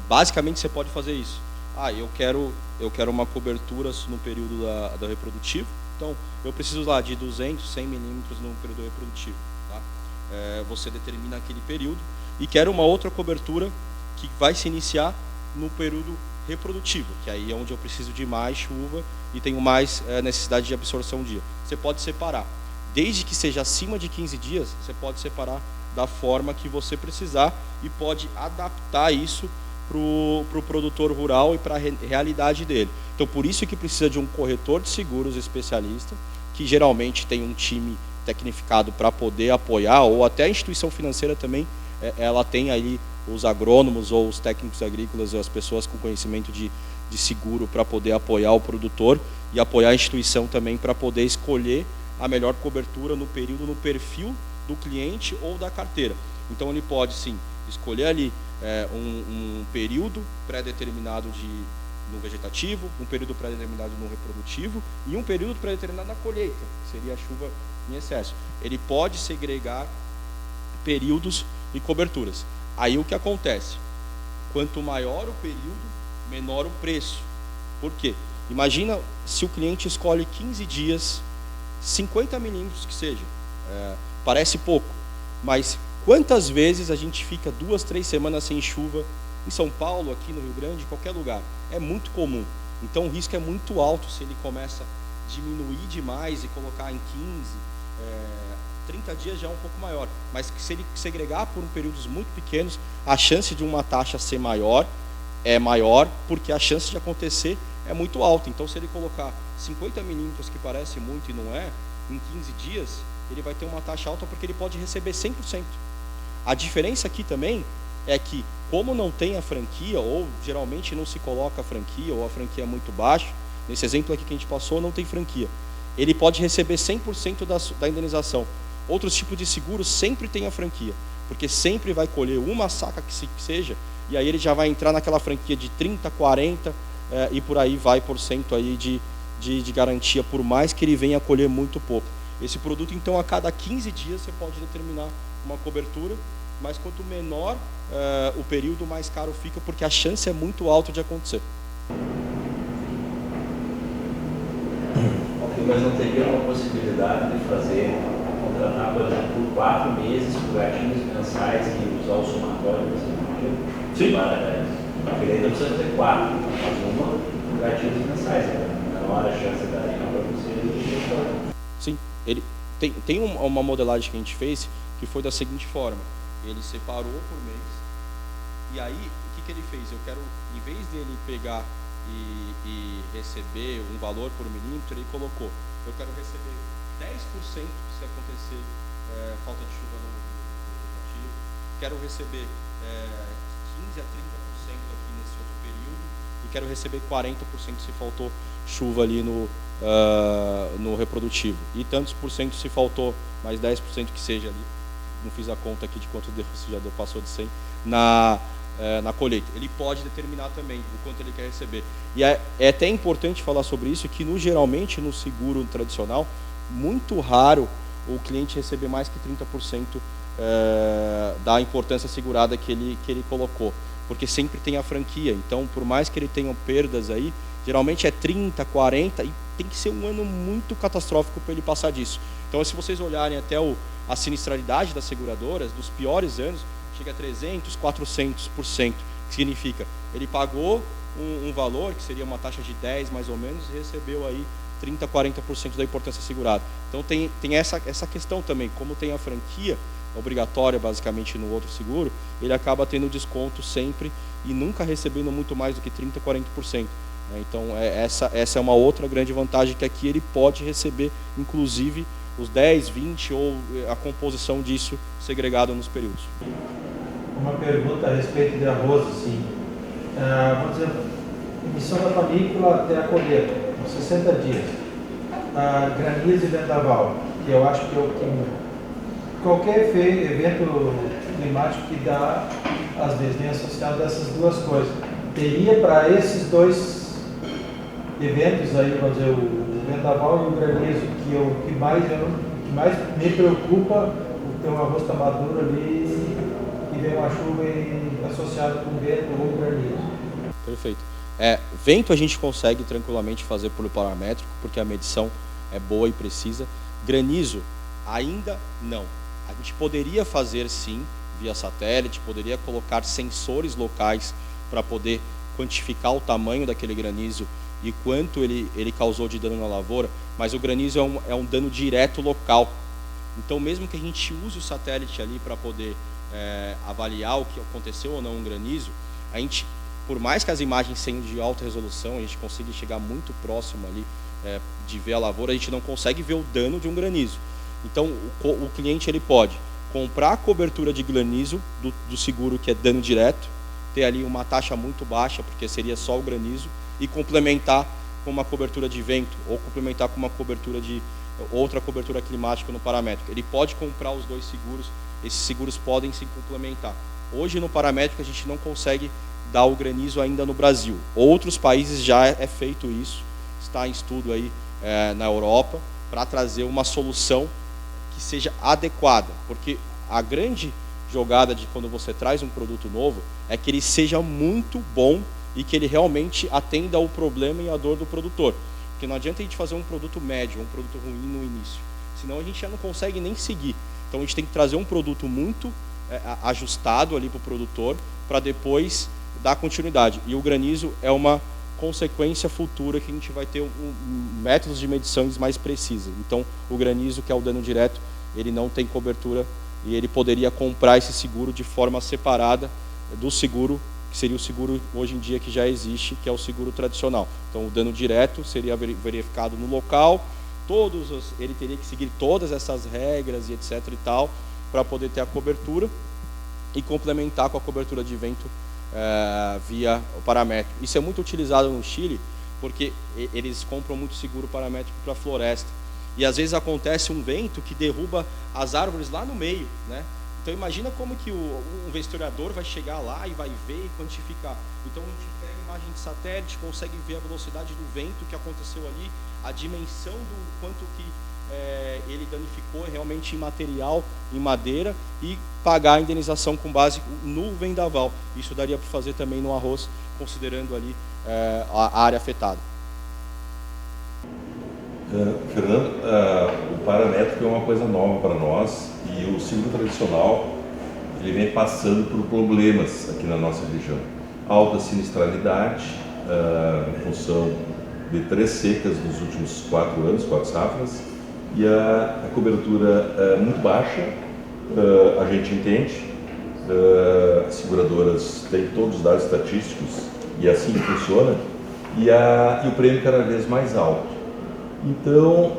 S1: Basicamente você pode fazer isso. Eu quero uma cobertura no período da reprodutivo, então eu preciso lá de 200, 100 milímetros no período reprodutivo, tá? Você determina aquele período e quero uma outra cobertura que vai se iniciar no período reprodutivo, que aí é onde eu preciso de mais chuva e tenho mais necessidade de absorção um dia. Você pode separar, desde que seja acima de 15 dias, você pode separar da forma que você precisar e pode adaptar isso para o produtor rural e para a realidade dele. Então, por isso que precisa de um corretor de seguros especialista, que geralmente tem um time tecnificado para poder apoiar, ou até a instituição financeira também, ela tem aí os agrônomos ou os técnicos agrícolas, as pessoas com conhecimento de seguro para poder apoiar o produtor e apoiar a instituição também para poder escolher a melhor cobertura no período, no perfil do cliente ou da carteira. Então ele pode sim escolher ali um período pré-determinado no vegetativo, um período pré-determinado no reprodutivo e um período pré-determinado na colheita, que seria a chuva em excesso. Ele pode segregar períodos e coberturas. Aí o que acontece? Quanto maior o período, menor o preço. Por quê? Imagina se o cliente escolhe 15 dias, 50 milímetros que seja. Parece pouco, mas quantas vezes a gente fica 2, 3 semanas sem chuva em São Paulo, aqui no Rio Grande, em qualquer lugar? É muito comum. Então o risco é muito alto se ele começa a diminuir demais e colocar em 15, 30 dias já é um pouco maior. Mas se ele segregar por períodos muito pequenos, a chance de uma taxa ser maior é maior, porque a chance de acontecer é muito alta. Então, se ele colocar 50 milímetros, que parece muito e não é, em 15 dias, ele vai ter uma taxa alta porque ele pode receber 100%. A diferença aqui também é que, como não tem a franquia, ou geralmente não se coloca a franquia, ou a franquia é muito baixa, nesse exemplo aqui que a gente passou, não tem franquia, ele pode receber 100% da indenização. Outros tipos de seguros sempre tem a franquia, porque sempre vai colher uma saca que seja, e aí ele já vai entrar naquela franquia de 30, 40, e por aí vai por cento aí de garantia, por mais que ele venha colher muito pouco. Esse produto, então, a cada 15 dias você pode determinar uma cobertura, mas quanto menor o período, mais caro fica, porque a chance é muito alta de acontecer.
S4: Ok, mas não teria uma possibilidade de contratar, por exemplo, por 4 meses, por gatilhos mensais e usar o somatório desse modelo?
S3: Sim.
S4: Porque daí não precisa ter 4, mas uma por gatilhos mensais, menor a chance da para você.
S1: Sim, ele tem uma modelagem que a gente fez que foi da seguinte forma: ele separou por mês, e aí o que ele fez? Eu quero, em vez dele pegar e receber um valor por milímetro, ele colocou: eu quero receber 10% se acontecer falta de chuva no vegetativo, quero receber 15 a 30% aqui nesse outro período, e quero receber 40% se faltou chuva ali no reprodutivo, e tantos por cento se faltou mais 10% que seja ali, não fiz a conta aqui de quanto deu, se já deu, passou de 100, na colheita. Ele pode determinar também o quanto ele quer receber. E é até importante falar sobre isso, que geralmente no seguro tradicional, muito raro o cliente receber mais que 30% da importância segurada que ele colocou, porque sempre tem a franquia. Então, por mais que ele tenha perdas aí, geralmente é 30, 40, e tem que ser um ano muito catastrófico para ele passar disso. Então, se vocês olharem até a sinistralidade das seguradoras, dos piores anos, chega a 300, 400%, que significa, ele pagou um valor, que seria uma taxa de 10 mais ou menos, e recebeu aí 30, 40% da importância segurada. Então tem essa questão também, como tem a franquia obrigatória basicamente no outro seguro, ele acaba tendo desconto sempre e nunca recebendo muito mais do que 30, 40%. Então essa é uma outra grande vantagem, que aqui ele pode receber inclusive os 10, 20 ou a composição disso segregado nos períodos.
S5: Uma pergunta a respeito de arroz, assim, vamos dizer, emissão da panícula até a colheita, 60 dias, granizo e vendaval, que eu acho que é o que qualquer evento climático que dá, às vezes, vem associado a essas duas coisas. Teria para esses dois eventos aí, vamos dizer, o vendaval e o granizo, que é o que mais me preocupa, ter um arroz está maduro ali e vem uma chuva associada com vento ou granizo.
S1: Perfeito. Vento a gente consegue tranquilamente fazer por paramétrico, porque a medição é boa e precisa. Granizo, ainda não. A gente poderia fazer sim, via satélite, poderia colocar sensores locais para poder quantificar o tamanho daquele granizo e quanto ele causou de dano na lavoura, mas o granizo é um dano direto local. Então, mesmo que a gente use o satélite ali para poder avaliar o que aconteceu ou não um granizo, a gente, por mais que as imagens sejam de alta resolução, a gente consiga chegar muito próximo ali de ver a lavoura, a gente não consegue ver o dano de um granizo. Então, o cliente ele pode comprar a cobertura de granizo do seguro, que é dano direto, ter ali uma taxa muito baixa, porque seria só o granizo, e complementar com uma cobertura de vento, ou complementar com uma cobertura de outra cobertura climática no paramétrico. Ele pode comprar os dois seguros, esses seguros podem se complementar. Hoje no paramétrico a gente não consegue dar o granizo ainda no Brasil. Outros países já é feito isso, está em estudo aí na Europa, para trazer uma solução que seja adequada, porque a grande jogada de quando você traz um produto novo é que ele seja muito bom e que ele realmente atenda ao problema e à dor do produtor. Porque não adianta a gente fazer um produto médio, um produto ruim no início, senão a gente já não consegue nem seguir. Então a gente tem que trazer um produto muito ajustado ali para o produtor, para depois dar continuidade. E o granizo é uma consequência futura que a gente vai ter métodos de medições mais precisos. Então o granizo, que é o dano direto, ele não tem cobertura e ele poderia comprar esse seguro de forma separada do seguro que seria o seguro hoje em dia que já existe, que é o seguro tradicional. Então o dano direto seria verificado no local, ele teria que seguir todas essas regras e etc e tal, para poder ter a cobertura e complementar com a cobertura de vento via o paramétrico. Isso é muito utilizado no Chile, porque eles compram muito seguro paramétrico para a floresta. E às vezes acontece um vento que derruba as árvores lá no meio, né? Então imagina como que um vistoriador vai chegar lá e vai ver e quantificar. Então a gente pega a imagem de satélite, consegue ver a velocidade do vento que aconteceu ali, a dimensão do quanto que ele danificou realmente em material, em madeira, e pagar a indenização com base no vendaval. Isso daria para fazer também no arroz, considerando ali a área afetada.
S6: Fernando, o paramétrico é uma coisa nova para nós e o seguro tradicional ele vem passando por problemas aqui na nossa região. Alta sinistralidade, em função de 3 secas nos últimos 4 anos, 4 safras, e a cobertura muito baixa, a gente entende, as seguradoras têm todos os dados estatísticos e é assim que funciona, e o prêmio cada vez mais alto. Então,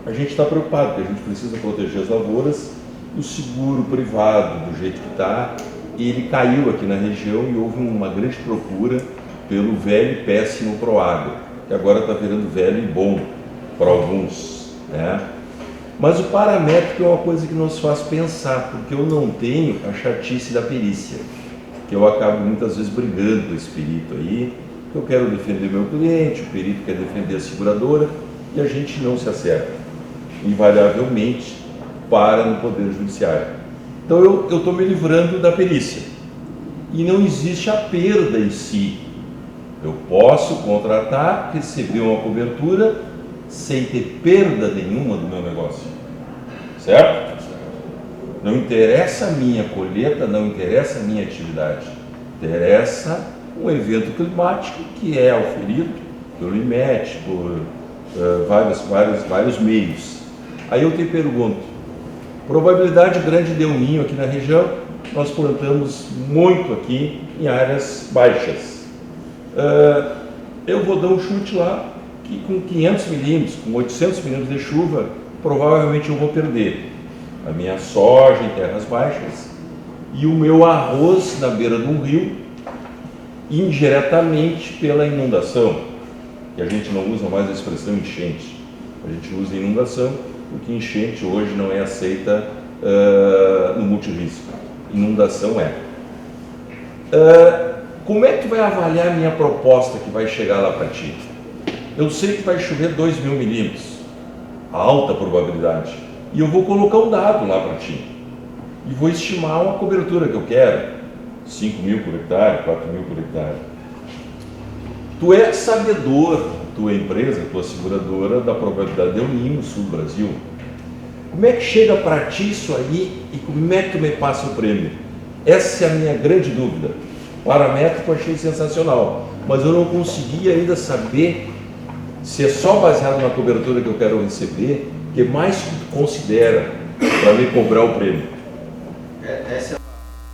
S6: a gente está preocupado, porque a gente precisa proteger as lavouras. O seguro privado, do jeito que está, ele caiu aqui na região e houve uma grande procura pelo velho e péssimo Proagro, que agora está virando velho e bom para alguns, né? Mas o paramétrico é uma coisa que nos faz pensar, porque eu não tenho a chatice da perícia, que eu acabo muitas vezes brigando com esse perito aí. Eu quero defender meu cliente, o perito quer defender a seguradora e a gente não se acerta, invariavelmente para no Poder Judiciário. Então eu estou me livrando da perícia e não existe a perda em si. Eu posso contratar, receber uma cobertura sem ter perda nenhuma do meu negócio, certo? Não interessa a minha colheita, não interessa a minha atividade, interessa um evento climático que é auferido pelo IMET, por vários meios. Aí eu te pergunto, probabilidade grande de El Niño aqui na região, nós plantamos muito aqui em áreas baixas. Eu vou dar um chute lá, que com 500 milímetros, com 800 milímetros de chuva, provavelmente eu vou perder a minha soja em terras baixas e o meu arroz na beira de um rio, indiretamente pela inundação, que a gente não usa mais a expressão enchente, a gente usa inundação, porque enchente hoje não é aceita no multirrisco, inundação é. Como é que tu vai avaliar a minha proposta que vai chegar lá para ti? Eu sei que vai chover 2.000 milímetros, alta probabilidade, e eu vou colocar um dado lá para ti, e vou estimar uma cobertura que eu quero, 5.000 por hectare, 4.000 por hectare. Tu é sabedor, tua empresa, tua seguradora, da probabilidade de El Niño no sul do Brasil. Como é que chega para ti isso aí e como é que tu me passa o prêmio? Essa é a minha grande dúvida. Paramétrico eu achei sensacional, mas eu não consegui ainda saber se é só baseado na cobertura que eu quero receber, que mais tu considera para me cobrar o prêmio.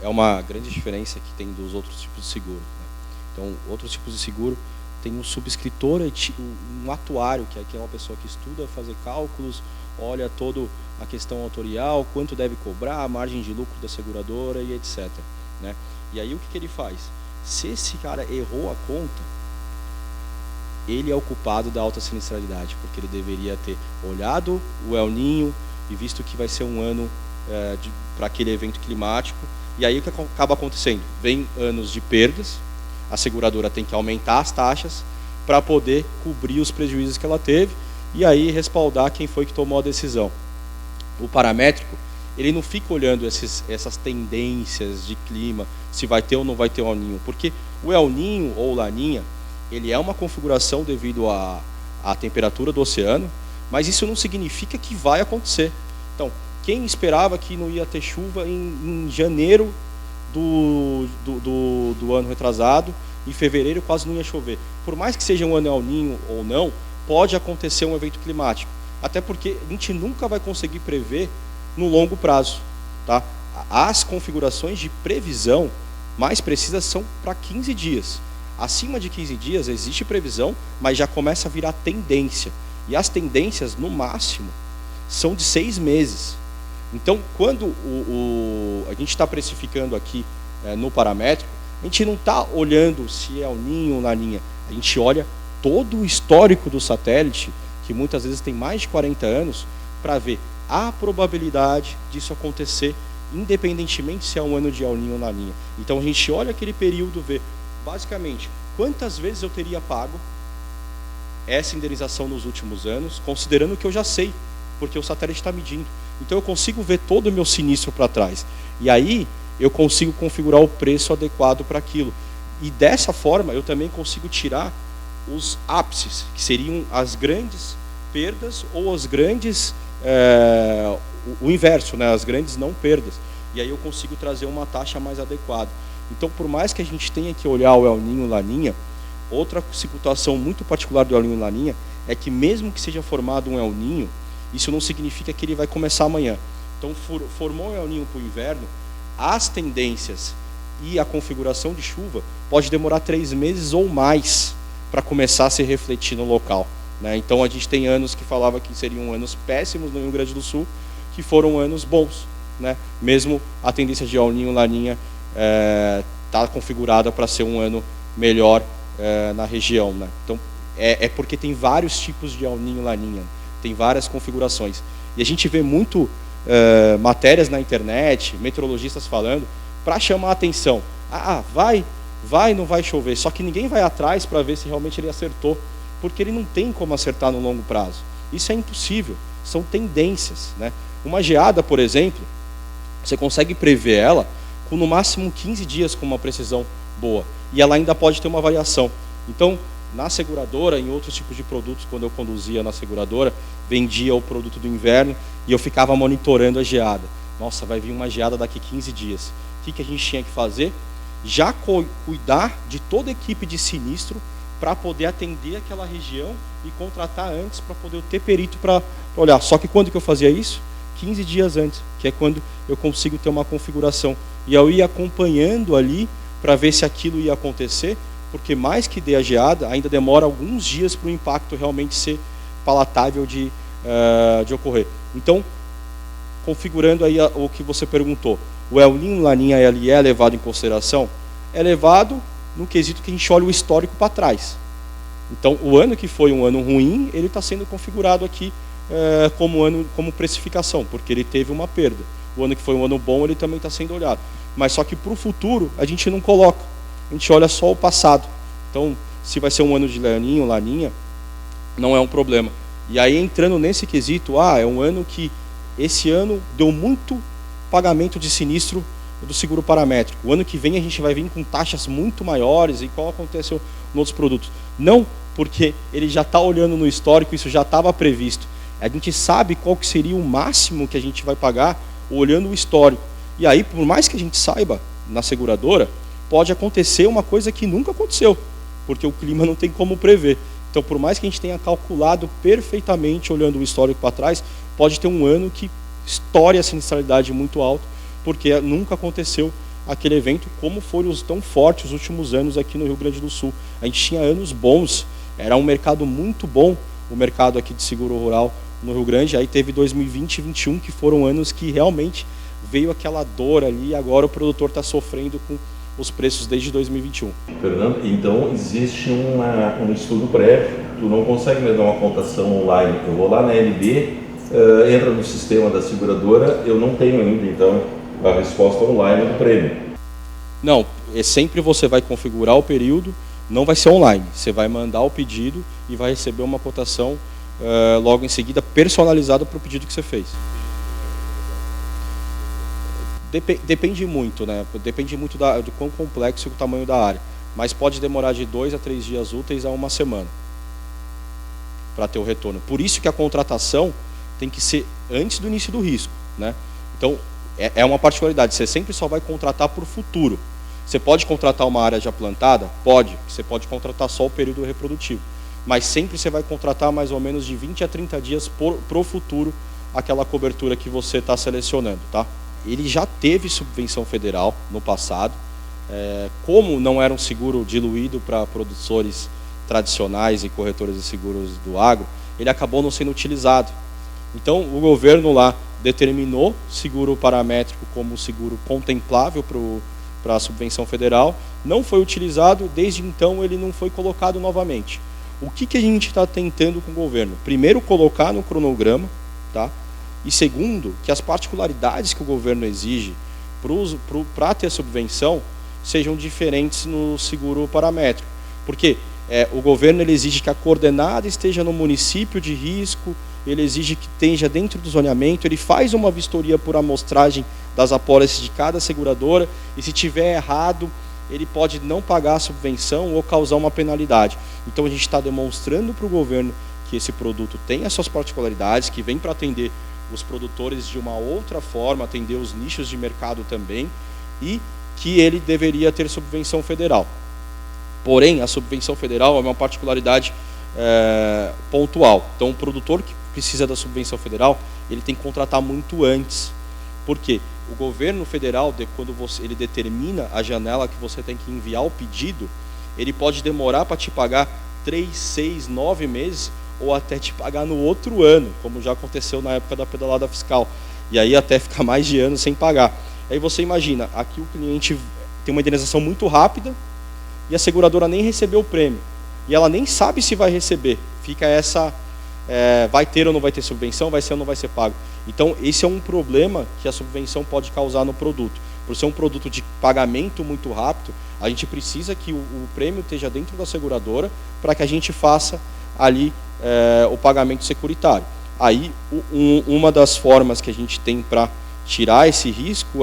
S1: É uma grande diferença que tem dos outros tipos de seguro, né? Então, outros tipos de seguro tem um subscritor, um atuário, que é uma pessoa que estuda fazer cálculos, olha toda a questão autorial, quanto deve cobrar, a margem de lucro da seguradora e etc, né? E aí o que ele faz? Se esse cara errou a conta, ele é o culpado da alta sinistralidade, porque ele deveria ter olhado o El Niño e visto que vai ser um ano para aquele evento climático. E aí o que acaba acontecendo? Vem anos de perdas, a seguradora tem que aumentar as taxas para poder cobrir os prejuízos que ela teve e aí respaldar quem foi que tomou a decisão. O paramétrico, ele não fica olhando essas tendências de clima, se vai ter ou não vai ter o El Niño, porque o El Niño ou Laninha, ele é uma configuração devido à temperatura do oceano, mas isso não significa que vai acontecer. Então, quem esperava que não ia ter chuva em janeiro do ano retrasado, em fevereiro quase não ia chover. Por mais que seja um ano El Niño ou não, pode acontecer um evento climático. Até porque a gente nunca vai conseguir prever no longo prazo, tá? As configurações de previsão, mais precisas são para 15 dias. Acima de 15 dias existe previsão, mas já começa a virar tendência. E as tendências, no máximo, são de 6 meses. Então, quando a gente está precificando aqui no paramétrico, a gente não está olhando se é o ninho ou laninha. A gente olha todo o histórico do satélite, que muitas vezes tem mais de 40 anos, para ver a probabilidade disso acontecer, independentemente se é um ano de El Niño ou laninha. Então a gente olha aquele período, vê basicamente quantas vezes eu teria pago essa indenização nos últimos anos, considerando que eu já sei, porque o satélite está medindo. Então eu consigo ver todo o meu sinistro para trás. E aí eu consigo configurar o preço adequado para aquilo. E dessa forma eu também consigo tirar os ápices, que seriam as grandes perdas ou as grandes, o inverso, né? As grandes não perdas. E aí eu consigo trazer uma taxa mais adequada. Então, por mais que a gente tenha que olhar o El Niño e Laninha, outra situação muito particular do El Niño e Laninha é que mesmo que seja formado um El Niño, isso não significa que ele vai começar amanhã. Então, formou um El Niño para o inverno, as tendências e a configuração de chuva pode demorar 3 meses ou mais para começar a se refletir no local, né? Então a gente tem anos que falava que seriam anos péssimos no Rio Grande do Sul, que foram anos bons, né? Mesmo a tendência de El Niño, Laninha está configurada para ser um ano melhor na região, né? Então é porque tem vários tipos de El Niño, Laninha, tem várias configurações. E a gente vê muito matérias na internet, meteorologistas falando, para chamar a atenção. Não vai chover. Só que ninguém vai atrás para ver se realmente ele acertou, porque ele não tem como acertar no longo prazo. Isso é impossível. São tendências, né? Uma geada, por exemplo, você consegue prever ela com no máximo 15 dias com uma precisão boa. E ela ainda pode ter uma variação. Então, na seguradora, em outros tipos de produtos, quando eu conduzia na seguradora, vendia o produto do inverno e eu ficava monitorando a geada. Nossa, vai vir uma geada daqui 15 dias. O que a gente tinha que fazer? Já cuidar de toda a equipe de sinistro para poder atender aquela região e contratar antes para poder ter perito para olhar. Só que quando que eu fazia isso? 15 dias antes, que é quando eu consigo ter uma configuração. E eu ia acompanhando ali para ver se aquilo ia acontecer, porque mais que dê a geada, ainda demora alguns dias para o impacto realmente ser palatável de ocorrer. Então, configurando aí o que você perguntou, o El Niño, Laninha, ele é levado em consideração? É levado no quesito que a gente olha o histórico para trás. Então, o ano que foi um ano ruim, ele está sendo configurado aqui como precificação, porque ele teve uma perda. O ano que foi um ano bom, ele também está sendo olhado. Mas só que para o futuro, a gente não coloca. A gente olha só o passado. Então, se vai ser um ano de El Niño, Laninha, não é um problema. E aí, entrando nesse quesito, é um ano que esse ano deu muito pagamento de sinistro do seguro paramétrico. O ano que vem a gente vai vir com taxas muito maiores, igual aconteceu em outros produtos. Não porque ele já está olhando no histórico, isso já estava previsto. A gente sabe qual que seria o máximo que a gente vai pagar olhando o histórico. E aí, por mais que a gente saiba, na seguradora, pode acontecer uma coisa que nunca aconteceu, porque o clima não tem como prever. Então, por mais que a gente tenha calculado perfeitamente, olhando o histórico para trás, pode ter um ano que estoure a sinistralidade muito alta, porque nunca aconteceu aquele evento, como foram tão fortes os últimos anos aqui no Rio Grande do Sul. A gente tinha anos bons, era um mercado muito bom, o mercado aqui de seguro rural no Rio Grande. Aí teve 2020 e 2021, que foram anos que realmente veio aquela dor ali, e agora o produtor está sofrendo com os preços desde 2021.
S6: Fernando, então existe um estudo prévio, tu não consegue me dar uma cotação online. Eu vou lá na LB, entra no sistema da seguradora, eu não tenho ainda, então, a resposta online do prêmio.
S1: Não, sempre você vai configurar o período, não vai ser online. Você vai mandar o pedido e vai receber uma cotação logo em seguida, personalizada para o pedido que você fez. Depende muito, né? Depende muito do quão complexo é o tamanho da área. Mas pode demorar de 2 a 3 dias úteis a 1 semana para ter o retorno. Por isso que a contratação tem que ser antes do início do risco, né? Então, é uma particularidade. Você sempre só vai contratar para o futuro. Você pode contratar uma área já plantada? Pode. Você pode contratar só o período reprodutivo. Mas sempre você vai contratar mais ou menos de 20 a 30 dias para o futuro aquela cobertura que você está selecionando, tá? Ele já teve subvenção federal no passado, como não era um seguro diluído para produtores tradicionais e corretores de seguros do agro, ele acabou não sendo utilizado. Então, o governo lá determinou seguro paramétrico como seguro contemplável para a subvenção federal, não foi utilizado, desde então ele não foi colocado novamente. O que a gente está tentando com o governo? Primeiro, colocar no cronograma, tá? E segundo, que as particularidades que o governo exige para ter subvenção sejam diferentes no seguro paramétrico. Porque o governo ele exige que a coordenada esteja no município de risco, ele exige que esteja dentro do zoneamento, ele faz uma vistoria por amostragem das apólices de cada seguradora, e se tiver errado, ele pode não pagar a subvenção ou causar uma penalidade. Então a gente está demonstrando para o governo que esse produto tem as suas particularidades, que vem para atender os produtores de uma outra forma, atender os nichos de mercado também, e que ele deveria ter subvenção federal. Porém, a subvenção federal é uma particularidade pontual. Então, o produtor que precisa da subvenção federal, ele tem que contratar muito antes. Por quê? O governo federal, quando ele determina a janela que você tem que enviar o pedido, ele pode demorar para te pagar 3, 6, 9 meses, ou até te pagar no outro ano, como já aconteceu na época da pedalada fiscal. E aí até ficar mais de ano sem pagar. Aí você imagina, aqui o cliente tem uma indenização muito rápida e a seguradora nem recebeu o prêmio. E ela nem sabe se vai receber. Fica essa, vai ter ou não vai ter subvenção, vai ser ou não vai ser pago. Então esse é um problema que a subvenção pode causar no produto. Por ser um produto de pagamento muito rápido, a gente precisa que o prêmio esteja dentro da seguradora para que a gente faça ali o pagamento securitário. Aí uma das formas que a gente tem para tirar esse risco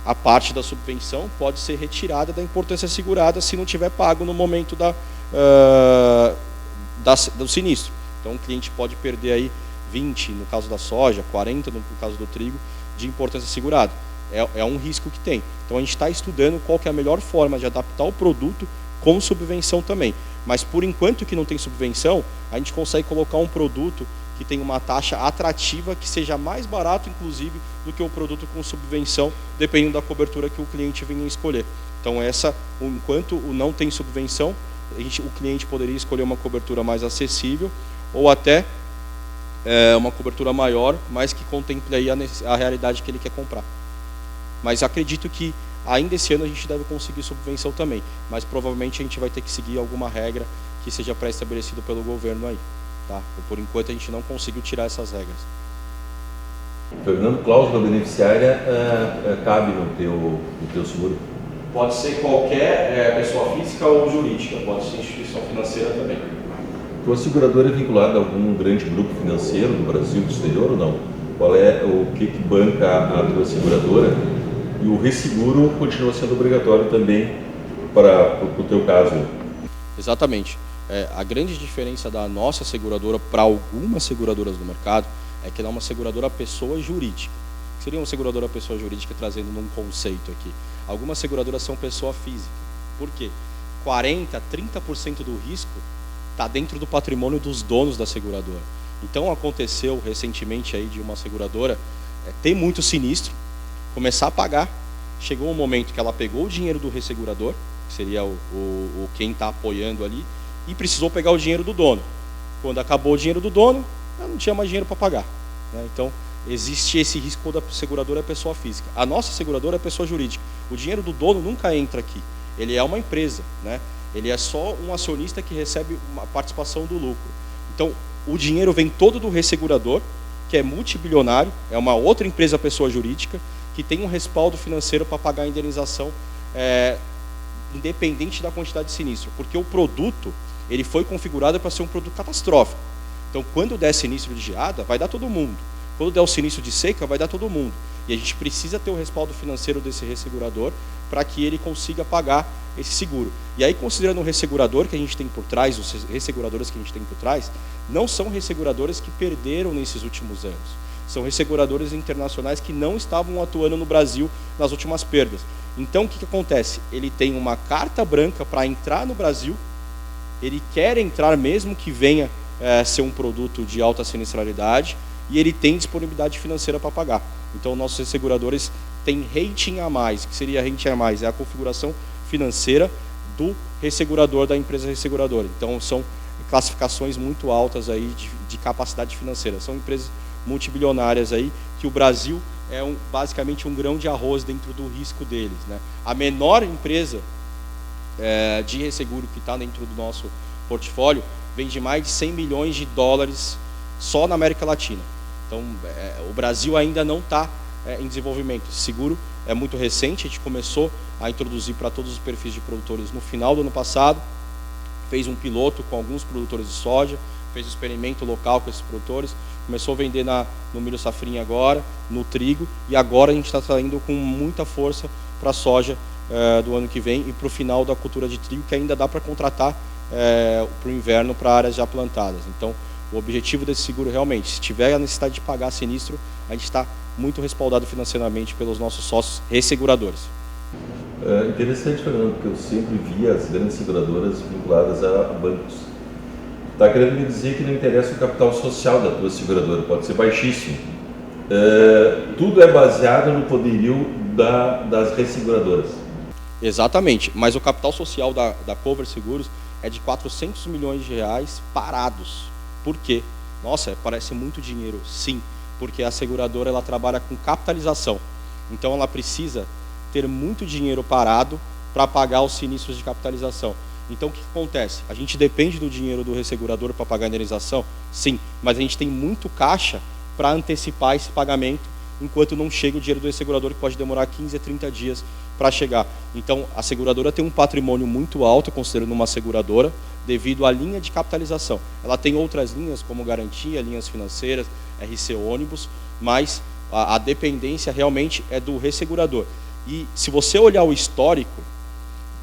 S1: a parte da subvenção pode ser retirada da importância segurada se não tiver pago no momento do sinistro. Então o cliente pode perder aí 20 no caso da soja, 40 no caso do trigo de importância segurada. É um risco que tem. Então a gente está estudando qual que é a melhor forma de adaptar o produto com subvenção também. Mas por enquanto que não tem subvenção, a gente consegue colocar um produto que tem uma taxa atrativa, que seja mais barato, inclusive, do que o produto com subvenção, dependendo da cobertura que o cliente venha escolher. Então, enquanto não tem subvenção, o cliente poderia escolher uma cobertura mais acessível, ou até uma cobertura maior, mas que contemple aí a realidade que ele quer comprar. Mas acredito que ainda esse ano a gente deve conseguir subvenção também, mas provavelmente a gente vai ter que seguir alguma regra que seja pré-estabelecido pelo governo aí. Tá? Por enquanto a gente não conseguiu tirar essas regras.
S6: Fernando, cláusula beneficiária cabe no teu seguro?
S1: Pode ser qualquer pessoa física ou jurídica, pode ser instituição financeira também.
S6: Tua seguradora é vinculada a algum grande grupo financeiro do Brasil, do exterior ou não? Qual é o que banca a tua seguradora? E o resseguro continua sendo obrigatório também para o teu caso?
S1: Exatamente. A grande diferença da nossa seguradora para algumas seguradoras do mercado é que ela é uma seguradora pessoa jurídica. O que seria uma seguradora pessoa jurídica, trazendo num conceito aqui? Algumas seguradoras são pessoa física. Por quê? 40%, 30% do risco está dentro do patrimônio dos donos da seguradora. Então aconteceu recentemente aí de uma seguradora ter muito sinistro, começar a pagar. Chegou um momento que ela pegou o dinheiro do ressegurador, que seria quem está apoiando ali, e precisou pegar o dinheiro do dono. Quando acabou o dinheiro do dono, ela não tinha mais dinheiro para pagar. Né? Então, existe esse risco quando a seguradora é pessoa física. A nossa seguradora é pessoa jurídica. O dinheiro do dono nunca entra aqui. Ele é uma empresa. Né? Ele é só um acionista que recebe uma participação do lucro. Então, o dinheiro vem todo do ressegurador, que é multibilionário, é uma outra empresa pessoa jurídica, que tem um respaldo financeiro para pagar a indenização independente da quantidade de sinistro. Porque o produto ele foi configurado para ser um produto catastrófico. Então, quando der sinistro de geada, vai dar todo mundo. Quando der o sinistro de seca, vai dar todo mundo. E a gente precisa ter o respaldo financeiro desse ressegurador para que ele consiga pagar esse seguro. E aí, considerando o ressegurador que a gente tem por trás, os resseguradores que a gente tem por trás, não são resseguradores que perderam nesses últimos anos. São resseguradores internacionais que não estavam atuando no Brasil nas últimas perdas. Então, o que acontece? Ele tem uma carta branca para entrar no Brasil, ele quer entrar mesmo que venha ser um produto de alta sinistralidade, e ele tem disponibilidade financeira para pagar. Então, nossos resseguradores tem rating a mais. O que seria rating a mais? É a configuração financeira do ressegurador, da empresa resseguradora. Então, são classificações muito altas aí de capacidade financeira. São empresas multibilionárias aí, que o Brasil é basicamente um grão de arroz dentro do risco deles, né? A menor empresa de resseguro que está dentro do nosso portfólio vende mais de 100 milhões de dólares só na América Latina. Então, o Brasil ainda não está em desenvolvimento. Esse seguro é muito recente, a gente começou a introduzir para todos os perfis de produtores no final do ano passado, fez um piloto com alguns produtores de soja, fez um experimento local com esses produtores, começou a vender no milho safrinha agora, no trigo, e agora a gente está saindo com muita força para a soja do ano que vem e para o final da cultura de trigo, que ainda dá para contratar para o inverno para áreas já plantadas. Então, o objetivo desse seguro realmente, se tiver a necessidade de pagar sinistro, a gente está muito respaldado financeiramente pelos nossos sócios resseguradores.
S6: Interessante, Fernando, porque eu sempre vi as grandes seguradoras vinculadas a bancos. Está querendo me dizer que não interessa o capital social da tua seguradora, pode ser baixíssimo. Tudo é baseado no poderio das resseguradoras.
S1: Exatamente, mas o capital social da Cover Seguros é de 400 milhões de reais parados. Por quê? Nossa, parece muito dinheiro. Sim, porque a seguradora ela trabalha com capitalização. Então ela precisa ter muito dinheiro parado para pagar os sinistros de capitalização. Então o que acontece? A gente depende do dinheiro do ressegurador para pagar a indenização? Sim, mas a gente tem muito caixa para antecipar esse pagamento enquanto não chega o dinheiro do ressegurador, que pode demorar 15 a 30 dias para chegar. Então a seguradora tem um patrimônio muito alto, considerando uma seguradora, devido à linha de capitalização. Ela tem outras linhas, como garantia, linhas financeiras, RC ônibus, mas a dependência realmente é do ressegurador. E se você olhar o histórico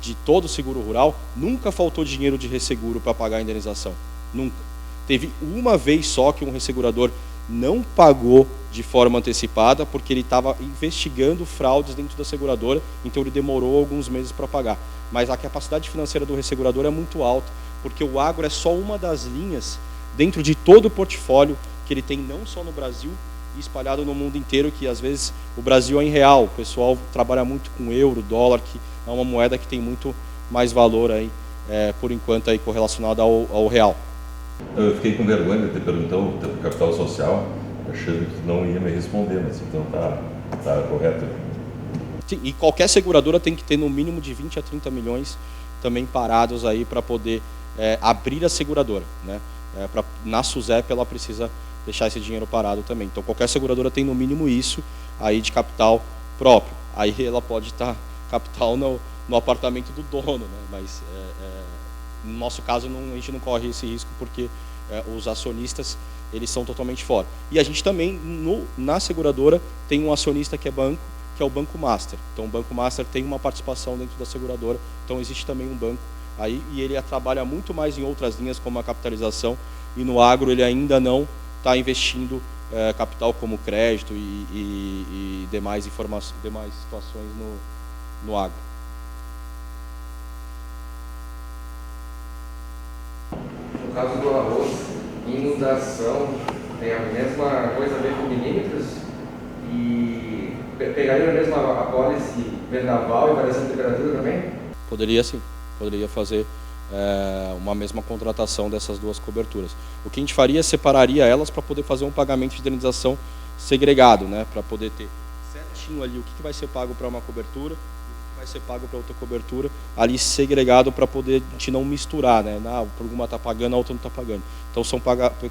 S1: de todo o seguro rural, nunca faltou dinheiro de resseguro para pagar a indenização. Nunca. Teve uma vez só que um ressegurador não pagou de forma antecipada, porque ele estava investigando fraudes dentro da seguradora, então ele demorou alguns meses para pagar. Mas a capacidade financeira do ressegurador é muito alta, porque o agro é só uma das linhas dentro de todo o portfólio que ele tem, não só no Brasil, e espalhado no mundo inteiro, que às vezes o Brasil é em real, o pessoal trabalha muito com euro, dólar, que é uma moeda que tem muito mais valor aí, por enquanto aí correlacionada ao real.
S6: Eu fiquei com vergonha de ter perguntado o teu capital social, achando que não ia me responder, mas então tá correto.
S1: Sim, e qualquer seguradora tem que ter no mínimo de 20 a 30 milhões também parados aí para poder abrir a seguradora, né? Na SUSEP ela precisa deixar esse dinheiro parado também. Então qualquer seguradora tem no mínimo isso aí de capital próprio. Aí ela pode estar capital no apartamento do dono, né? Mas no nosso caso a gente não corre esse risco porque os acionistas eles são totalmente fora. E a gente também na seguradora tem um acionista que é banco, que é o Banco Master. Então o Banco Master tem uma participação dentro da seguradora, então existe também um banco aí e ele trabalha muito mais em outras linhas como a capitalização, e no agro ele ainda não está investindo capital como crédito e demais situações no agro.
S7: No caso do arroz, inundação tem a mesma coisa a ver com milímetros e pegaria a mesma apólice vendaval e variação de temperatura também?
S1: Poderia sim, poderia fazer uma mesma contratação dessas duas coberturas. O que a gente faria, separaria elas para poder fazer um pagamento de indenização segregado, né? Para poder ter certinho ali o que vai ser pago para uma cobertura e o que vai ser pago para outra cobertura, ali segregado para poder a gente não misturar, né? Uma está pagando, a outra não está pagando. Então são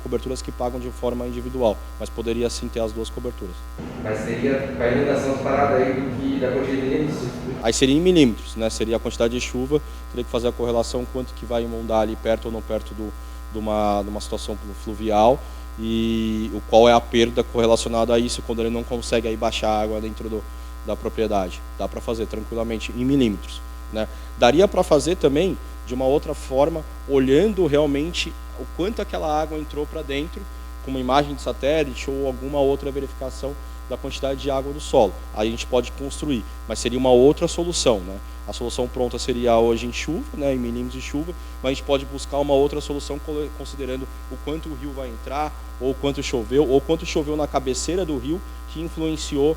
S1: coberturas que pagam de forma individual, mas poderia sim ter as duas coberturas.
S7: Mas seria para a inundação parada aí do que da quantidade de milímetros? Aí
S1: seria em milímetros, né? Seria a quantidade de chuva, teria que fazer a correlação quanto que vai inundar ali perto ou não perto de uma situação fluvial e qual é a perda correlacionada a isso quando ele não consegue aí baixar a água dentro da propriedade. Dá para fazer tranquilamente em milímetros, né? Daria para fazer também de uma outra forma, olhando realmente o quanto aquela água entrou para dentro, com uma imagem de satélite ou alguma outra verificação da quantidade de água do solo. Aí a gente pode construir, mas seria uma outra solução, né? A solução pronta seria hoje em chuva, né, em milímetros de chuva, mas a gente pode buscar uma outra solução considerando o quanto o rio vai entrar, ou quanto choveu na cabeceira do rio, que influenciou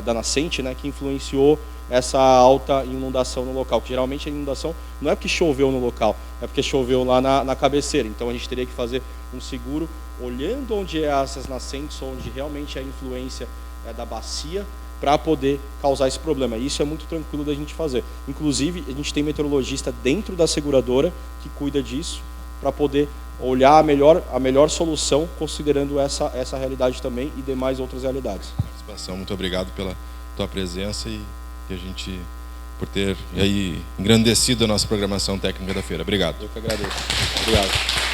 S1: da nascente, né, que influenciou essa alta inundação no local. Que geralmente a inundação não é porque choveu no local, é porque choveu lá na cabeceira. Então a gente teria que fazer um seguro olhando onde é essas nascentes, onde realmente é a influência da bacia, para poder causar esse problema. Isso é muito tranquilo da gente fazer. Inclusive, a gente tem meteorologista dentro da seguradora que cuida disso, para poder olhar a melhor solução, considerando essa realidade também e demais outras realidades.
S8: Muito obrigado pela tua presença e a gente por ter aí engrandecido a nossa programação técnica da feira. Obrigado.
S1: Eu que agradeço. Obrigado.